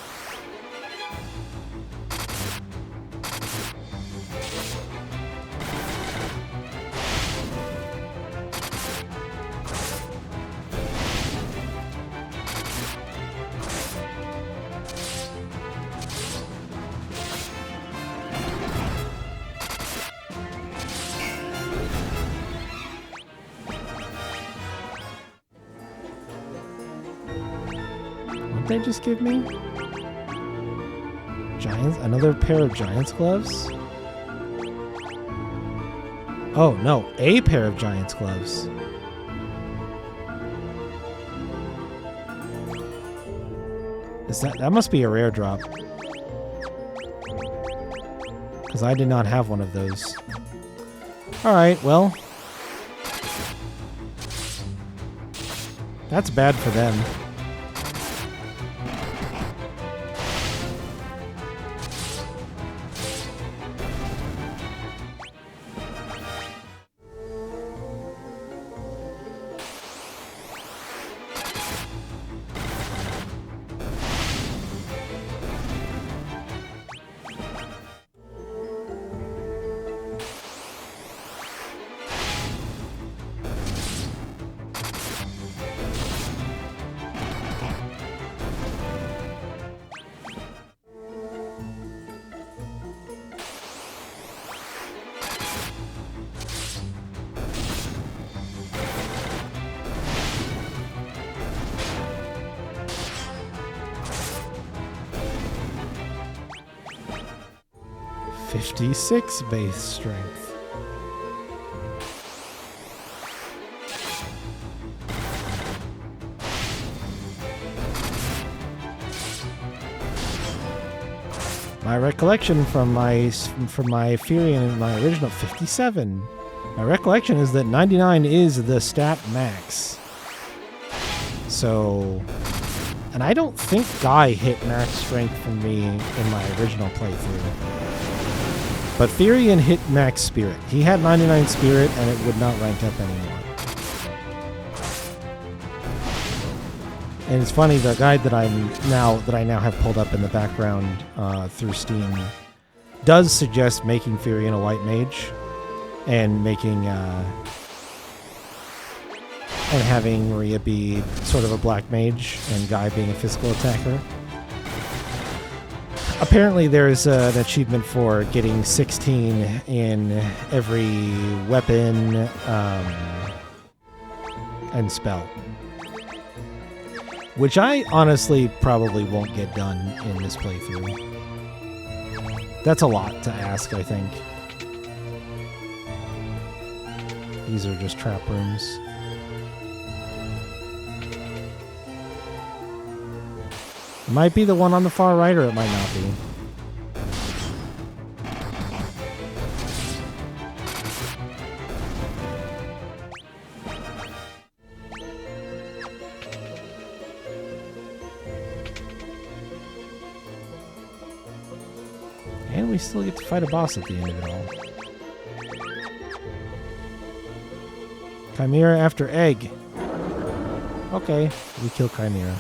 What did they just give me? Giants? Another pair of Giants gloves? Oh, no. A pair of Giants gloves. That must be a rare drop. Because I did not have one of those. Alright, well. That's bad for them. .56 base strength. My recollection from my Furion in my original 57. My recollection is that 99 is the stat max. So, and I don't think Guy hit max strength from me in my original playthrough. But Furion hit max spirit. He had 99 spirit and it would not rank up anymore. And it's funny, the guide that I now have pulled up in the background through Steam does suggest making Furion a white mage and making and having Maria be sort of a black mage and Guy being a physical attacker. Apparently there's an achievement for getting 16 in every weapon and spell. Which I honestly probably won't get done in this playthrough. That's a lot to ask, I think. These are just trap rooms. It might be the one on the far right, or it might not be. And we still get to fight a boss at the end of it all. Chimera after egg. Okay, we kill Chimera.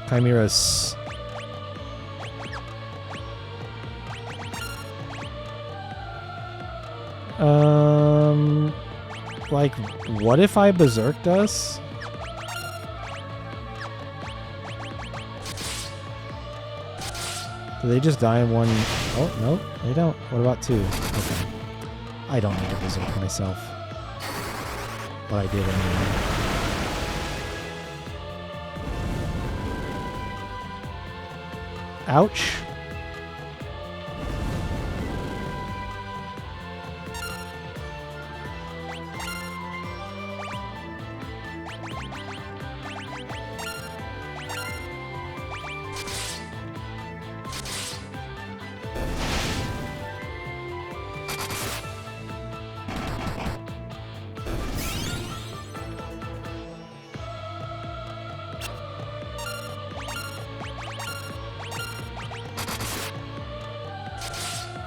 Chimera's. Like, what if I berserked us? Do they just die in one? Oh, no, they don't. What about two? Okay. I don't need to berserk myself. But I did anyway. Ouch.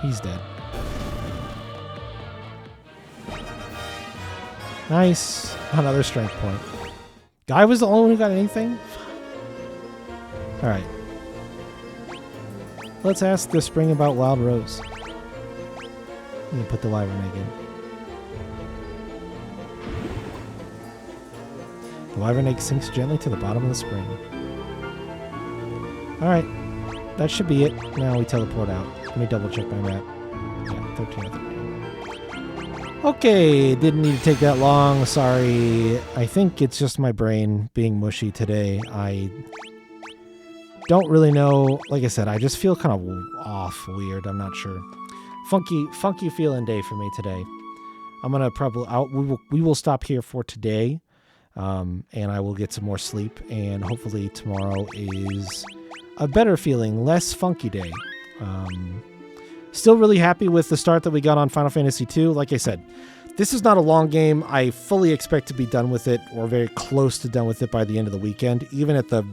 He's dead. Nice. Another strength point. Guy was the only one who got anything? Alright. Let's ask the spring about Wild Rose. Let me put the wyvern egg in. The wyvern egg sinks gently to the bottom of the spring. Alright. That should be it. Now we teleport out. Let me double check my map. Yeah, 13 of 13. Okay, didn't need to take that long. Sorry. I think it's just my brain being mushy today. I don't really know. Like I said, I just feel kind of off, weird. I'm not sure. Funky feeling day for me today. I'm gonna probably we will stop here for today, and I will get some more sleep. And hopefully tomorrow is a better feeling, less funky day. Still really happy with the start that we got on Final Fantasy II. Like I said, this is not a long game. I fully expect to be done with it or very close to done with it by the end of the weekend, even at the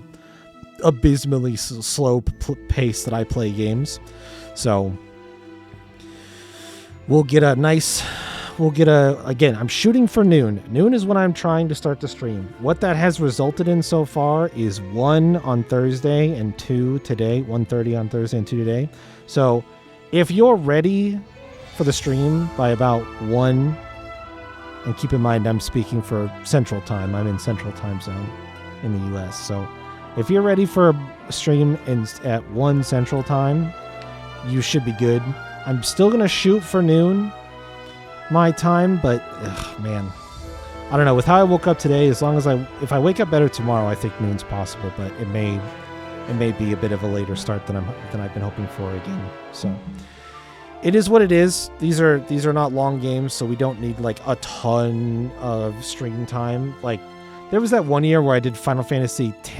abysmally slow pace that I play games. So again, I'm shooting for noon. Noon is when I'm trying to start the stream. What that has resulted in so far is 1 on Thursday and 2 today, 1:30 on Thursday and 2 today. So if you're ready for the stream by about 1, and keep in mind I'm speaking for Central Time. I'm in Central Time Zone in the US. So if you're ready for a stream at 1 Central Time, you should be good. I'm still going to shoot for noon my time, but man, I don't know. With how I woke up today, if I wake up better tomorrow, I think noon's possible, but it may be a bit of a later start than I've been hoping for again. So it is what it is. These are not long games, so we don't need like a ton of stream time. Like there was that one year where I did Final Fantasy X,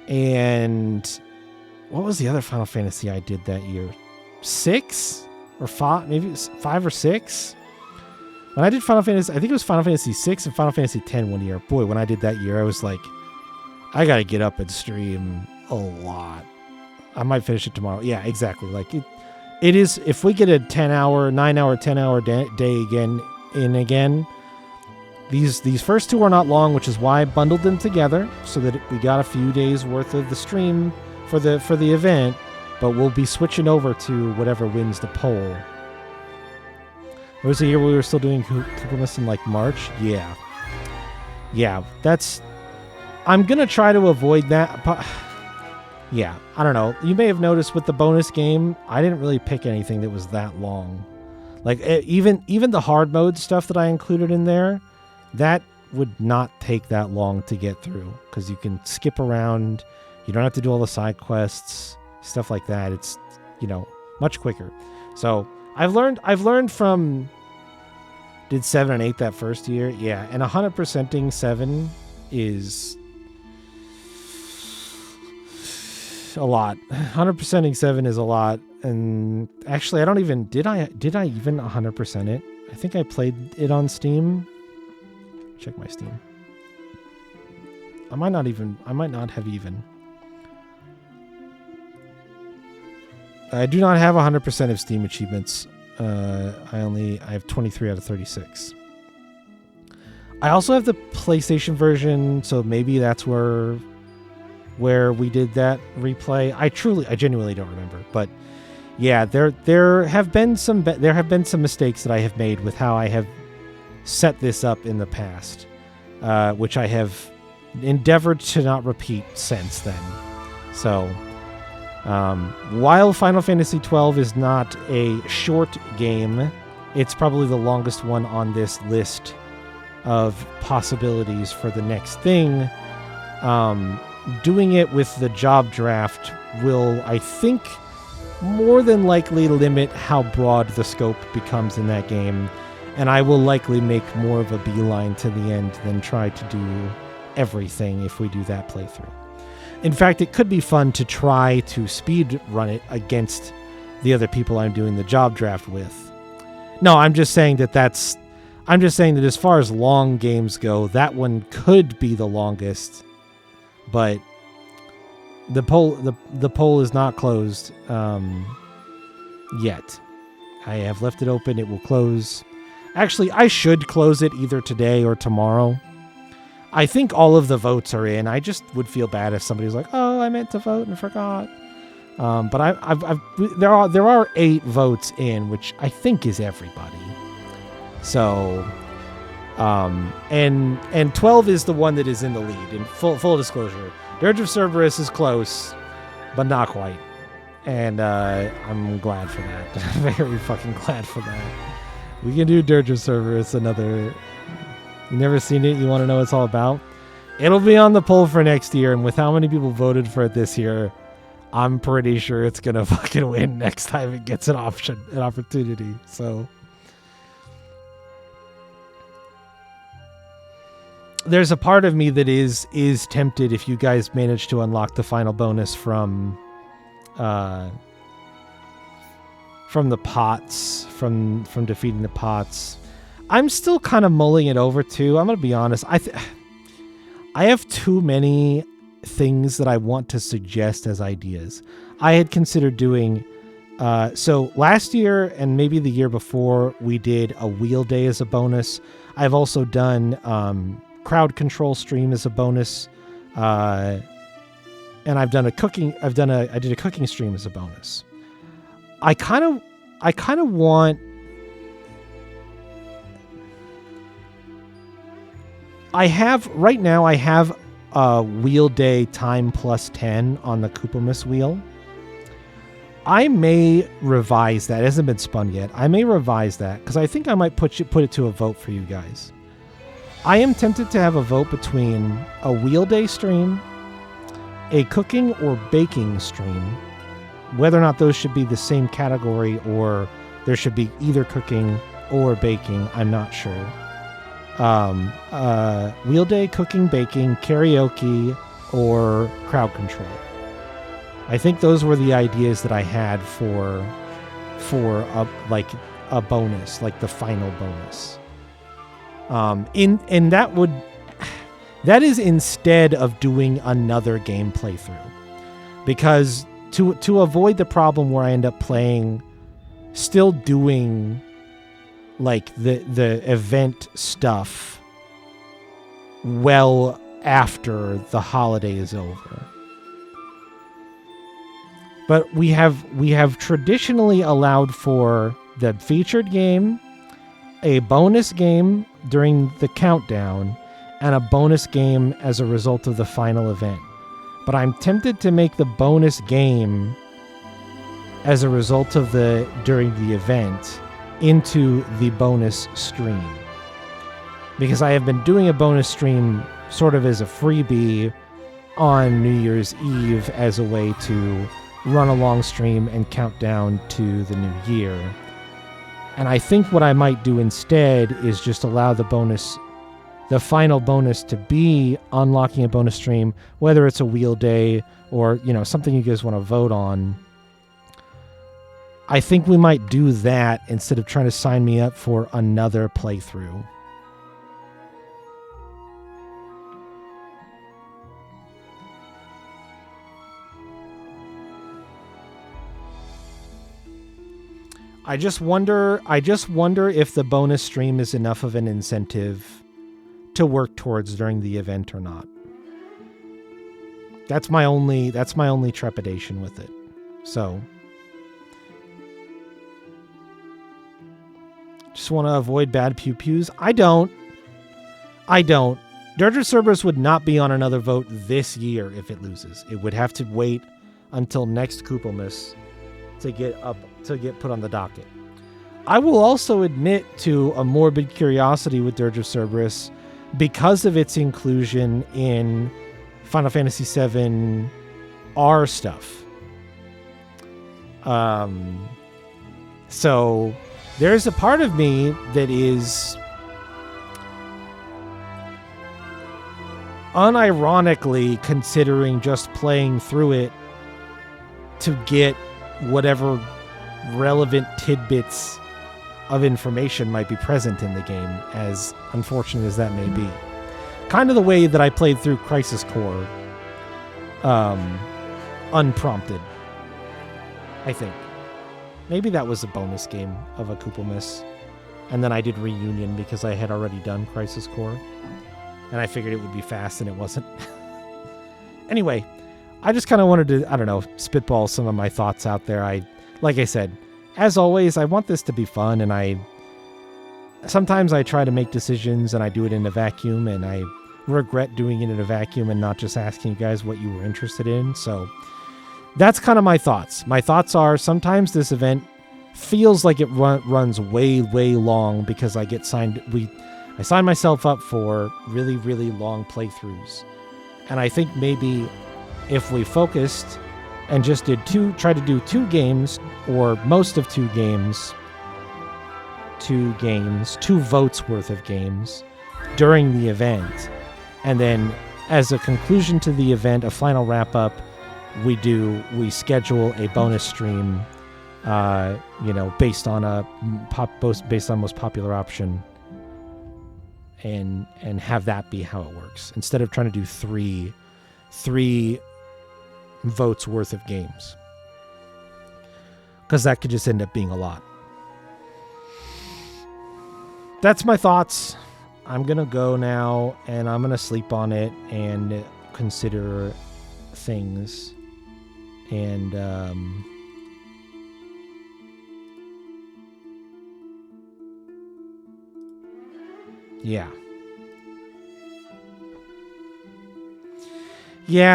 and what was the other Final Fantasy I did that year? 6 or 5, maybe 5 or 6. When I did Final Fantasy, I think it was Final Fantasy 6 and Final Fantasy X one year. Boy, when I did that year, I was like, I gotta get up and stream a lot. I might finish it tomorrow. Yeah, exactly. Like it is. If we get a 9-hour, 10-hour day again, these first 2 are not long, which is why I bundled them together so that we got a few days worth of the stream for the event. But we'll be switching over to whatever wins the poll. There was a year where we were still doing Kukumas in like March. Yeah, I'm gonna try to avoid that. But yeah, I don't know. You may have noticed with the bonus game, I didn't really pick anything that was that long. Like even the hard mode stuff that I included in there, that would not take that long to get through because you can skip around. You don't have to do all the side quests, stuff like that. It's much quicker. So I've learned from did 7 and 8 that first year. Yeah, and 100%ing 7 is a lot. 100%ing 7 is a lot. And actually, did I even 100% it? I think I played it on Steam. Check my Steam. I might not have even. I do not have 100% of Steam achievements. I have 23 out of 36. I also have the PlayStation version, so maybe that's where we did that replay. I genuinely don't remember, but yeah, there have been some mistakes that I have made with how I have set this up in the past, which I have endeavored to not repeat since then. So, while Final Fantasy XII is not a short game, it's probably the longest one on this list of possibilities for the next thing. Doing it with the job draft will, I think, more than likely limit how broad the scope becomes in that game, and I will likely make more of a beeline to the end than try to do everything if we do that playthrough. In fact, it could be fun to try to speed run it against the other people I'm doing the job draft with. No, I'm just saying that as far as long games go, that one could be the longest, but the poll is not closed yet. I have left it open. It will close. Actually, I should close it either today or tomorrow. I think all of the votes are in. I just would feel bad if somebody was like, "Oh, I meant to vote and forgot." But there are 8 votes in, which I think is everybody. So, and 12 is the one that is in the lead. In full disclosure, Dirge of Cerberus is close, but not quite. And I'm glad for that. Very fucking glad for that. We can do Dirge of Cerberus, another... You never seen it? You want to know what it's all about? It'll be on the poll for next year, and with how many people voted for it this year, I'm pretty sure it's gonna fucking win next time it gets an opportunity. So there's a part of me that is tempted if you guys manage to unlock the final bonus from the pots, from defeating the pots. I'm still kind of mulling it over too. I'm gonna be honest. I have too many things that I want to suggest as ideas. I had considered doing so last year and maybe the year before we did a wheel day as a bonus. I've also done crowd control stream as a bonus, and I did a cooking stream as a bonus. I kind of want. I have a wheel day time plus 10 on the Koopamus wheel. I may revise that. It hasn't been spun yet. I may revise that because I think I might put it to a vote for you guys. I am tempted to have a vote between a wheel day stream, a cooking or baking stream, whether or not those should be the same category or there should be either cooking or baking. I'm not sure. Wheel day, cooking, baking, karaoke, or crowd control. I think those were the ideas that I had for a bonus, like the final bonus. That is instead of doing another game playthrough, because to avoid the problem where I end up still doing like the event stuff well after the holiday is over. But we have traditionally allowed for the featured game, a bonus game during the countdown, and a bonus game as a result of the final event. But I'm tempted to make the bonus game as a result of during the event into the bonus stream, because I have been doing a bonus stream sort of as a freebie on New Year's Eve as a way to run a long stream and count down to the new year. And I think what I might do instead is just allow the final bonus to be unlocking a bonus stream, whether it's a wheel day or something you guys want to vote on. I think we might do that instead of trying to sign me up for another playthrough. I just wonder if the bonus stream is enough of an incentive to work towards during the event or not. That's my only trepidation with it. So just want to avoid bad pew-pews. I don't. Dirge of Cerberus would not be on another vote this year if it loses. It would have to wait until next Koopamus to get put on the docket. I will also admit to a morbid curiosity with Dirge of Cerberus because of its inclusion in Final Fantasy VII R stuff. So there's a part of me that is unironically considering just playing through it to get whatever relevant tidbits of information might be present in the game, as unfortunate as that may be. Kind of the way that I played through Crisis Core, unprompted, I think. Maybe that was a bonus game of a Koopamus, and then I did Reunion because I had already done Crisis Core, and I figured it would be fast, and it wasn't. Anyway, I just kind of wanted to, spitball some of my thoughts out there. Like I said, as always, I want this to be fun, and sometimes I try to make decisions, and I do it in a vacuum, and I regret doing it in a vacuum and not just asking you guys what you were interested in. So that's kind of my thoughts. My thoughts are sometimes this event feels like it runs way, way long because I signed myself up for really, really long playthroughs. And I think maybe if we focused and just try to do 2 games, or most of 2 games, 2 votes worth of games during the event, and then as a conclusion to the event, a final wrap up, we schedule a bonus stream, based on most popular option, and have that be how it works instead of trying to do three votes worth of games, because that could just end up being a lot. That's my thoughts. I'm gonna go now, and I'm gonna sleep on it and consider things, and yeah,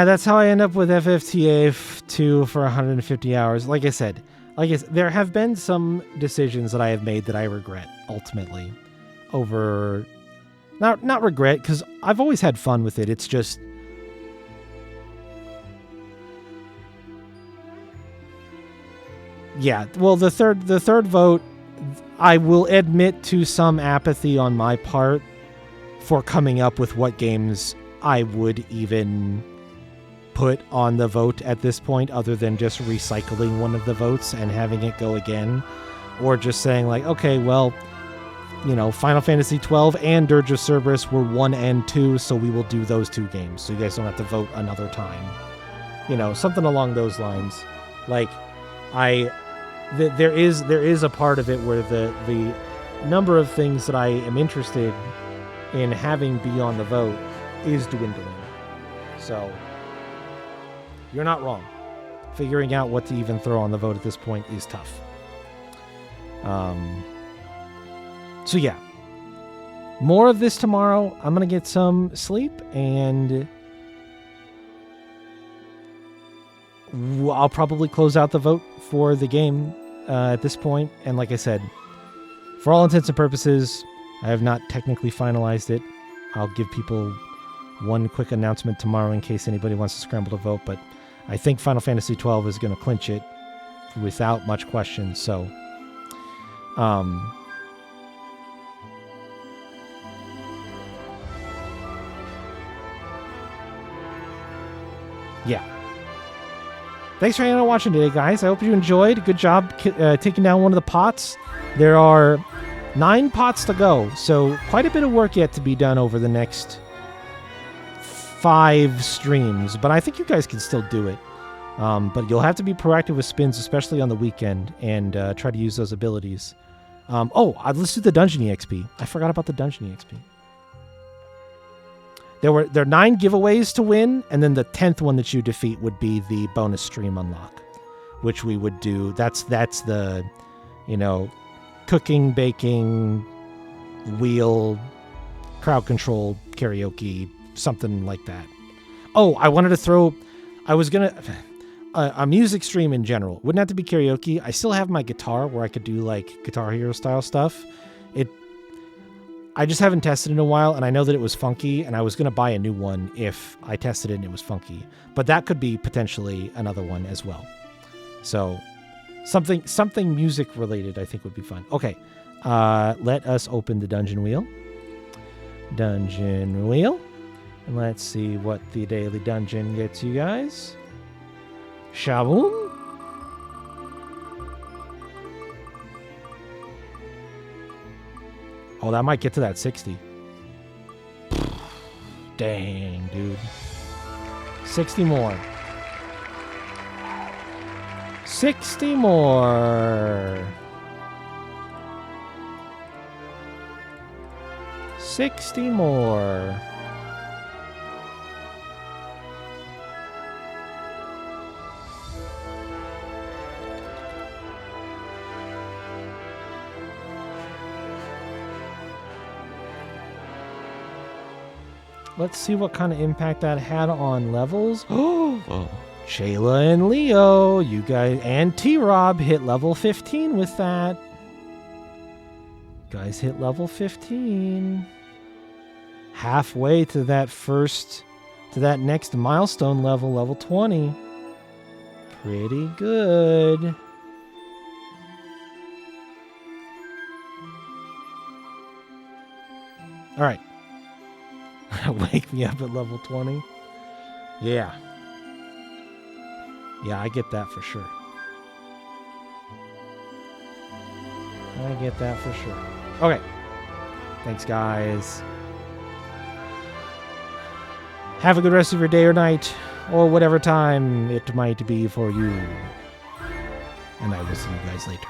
that's how I end up with FFTA 2 for 150 hours. Like I said, there have been some decisions that I have made that I regret ultimately. Over, not regret, because I've always had fun with it. It's just, yeah. Well, the third vote, I will admit to some apathy on my part for coming up with what games I would even put on the vote at this point, other than just recycling one of the votes and having it go again, or just saying like, okay, well, Final Fantasy 12 and Dirge of Cerberus were 1 and 2, so we will do those 2 games, so you guys don't have to vote another time. Something along those lines. Like, there is a part of it where the number of things that I am interested in having be on the vote is dwindling. So, you're not wrong. Figuring out what to even throw on the vote at this point is tough. So yeah, more of this tomorrow. I'm going to get some sleep, and I'll probably close out the vote for the game at this point. And like I said, for all intents and purposes, I have not technically finalized it. I'll give people one quick announcement tomorrow in case anybody wants to scramble to vote, but I think Final Fantasy 12 is going to clinch it without much question. So, yeah. Thanks for hanging out watching today, guys. I hope you enjoyed. Good job taking down one of the pots. There are 9 pots to go, so quite a bit of work yet to be done over the next 5 streams, but I think you guys can still do it. But you'll have to be proactive with spins, especially on the weekend, and try to use those abilities. Let's do the Dungeon EXP. I forgot about the Dungeon EXP. There are 9 giveaways to win, and then the 10th one that you defeat would be the bonus stream unlock, which we would do. That's the, cooking, baking, wheel, crowd control, karaoke, something like that. Oh, I wanted to throw, a music stream in general. Wouldn't have to be karaoke. I still have my guitar where I could do like Guitar Hero style stuff. I just haven't tested it in a while, and I know that it was funky, and I was going to buy a new one if I tested it and it was funky. But that could be potentially another one as well. So something music related I think would be fun. Okay, let us open the dungeon wheel. Dungeon wheel. And let's see what the daily dungeon gets you guys. Shaboom. Oh, that might get to that 60. Dang, dude. 60 more. 60 more. 60 more. Let's see what kind of impact that had on levels. Oh, Shayla and Leo, you guys, and T-Rob hit level 15 with that. You guys hit level 15. Halfway to that next milestone level, level 20. Pretty good. All right. Wake me up at level 20. Yeah. Yeah, I get that for sure. I get that for sure. Okay. Thanks, guys. Have a good rest of your day or night, or whatever time it might be for you. And I will see you guys later.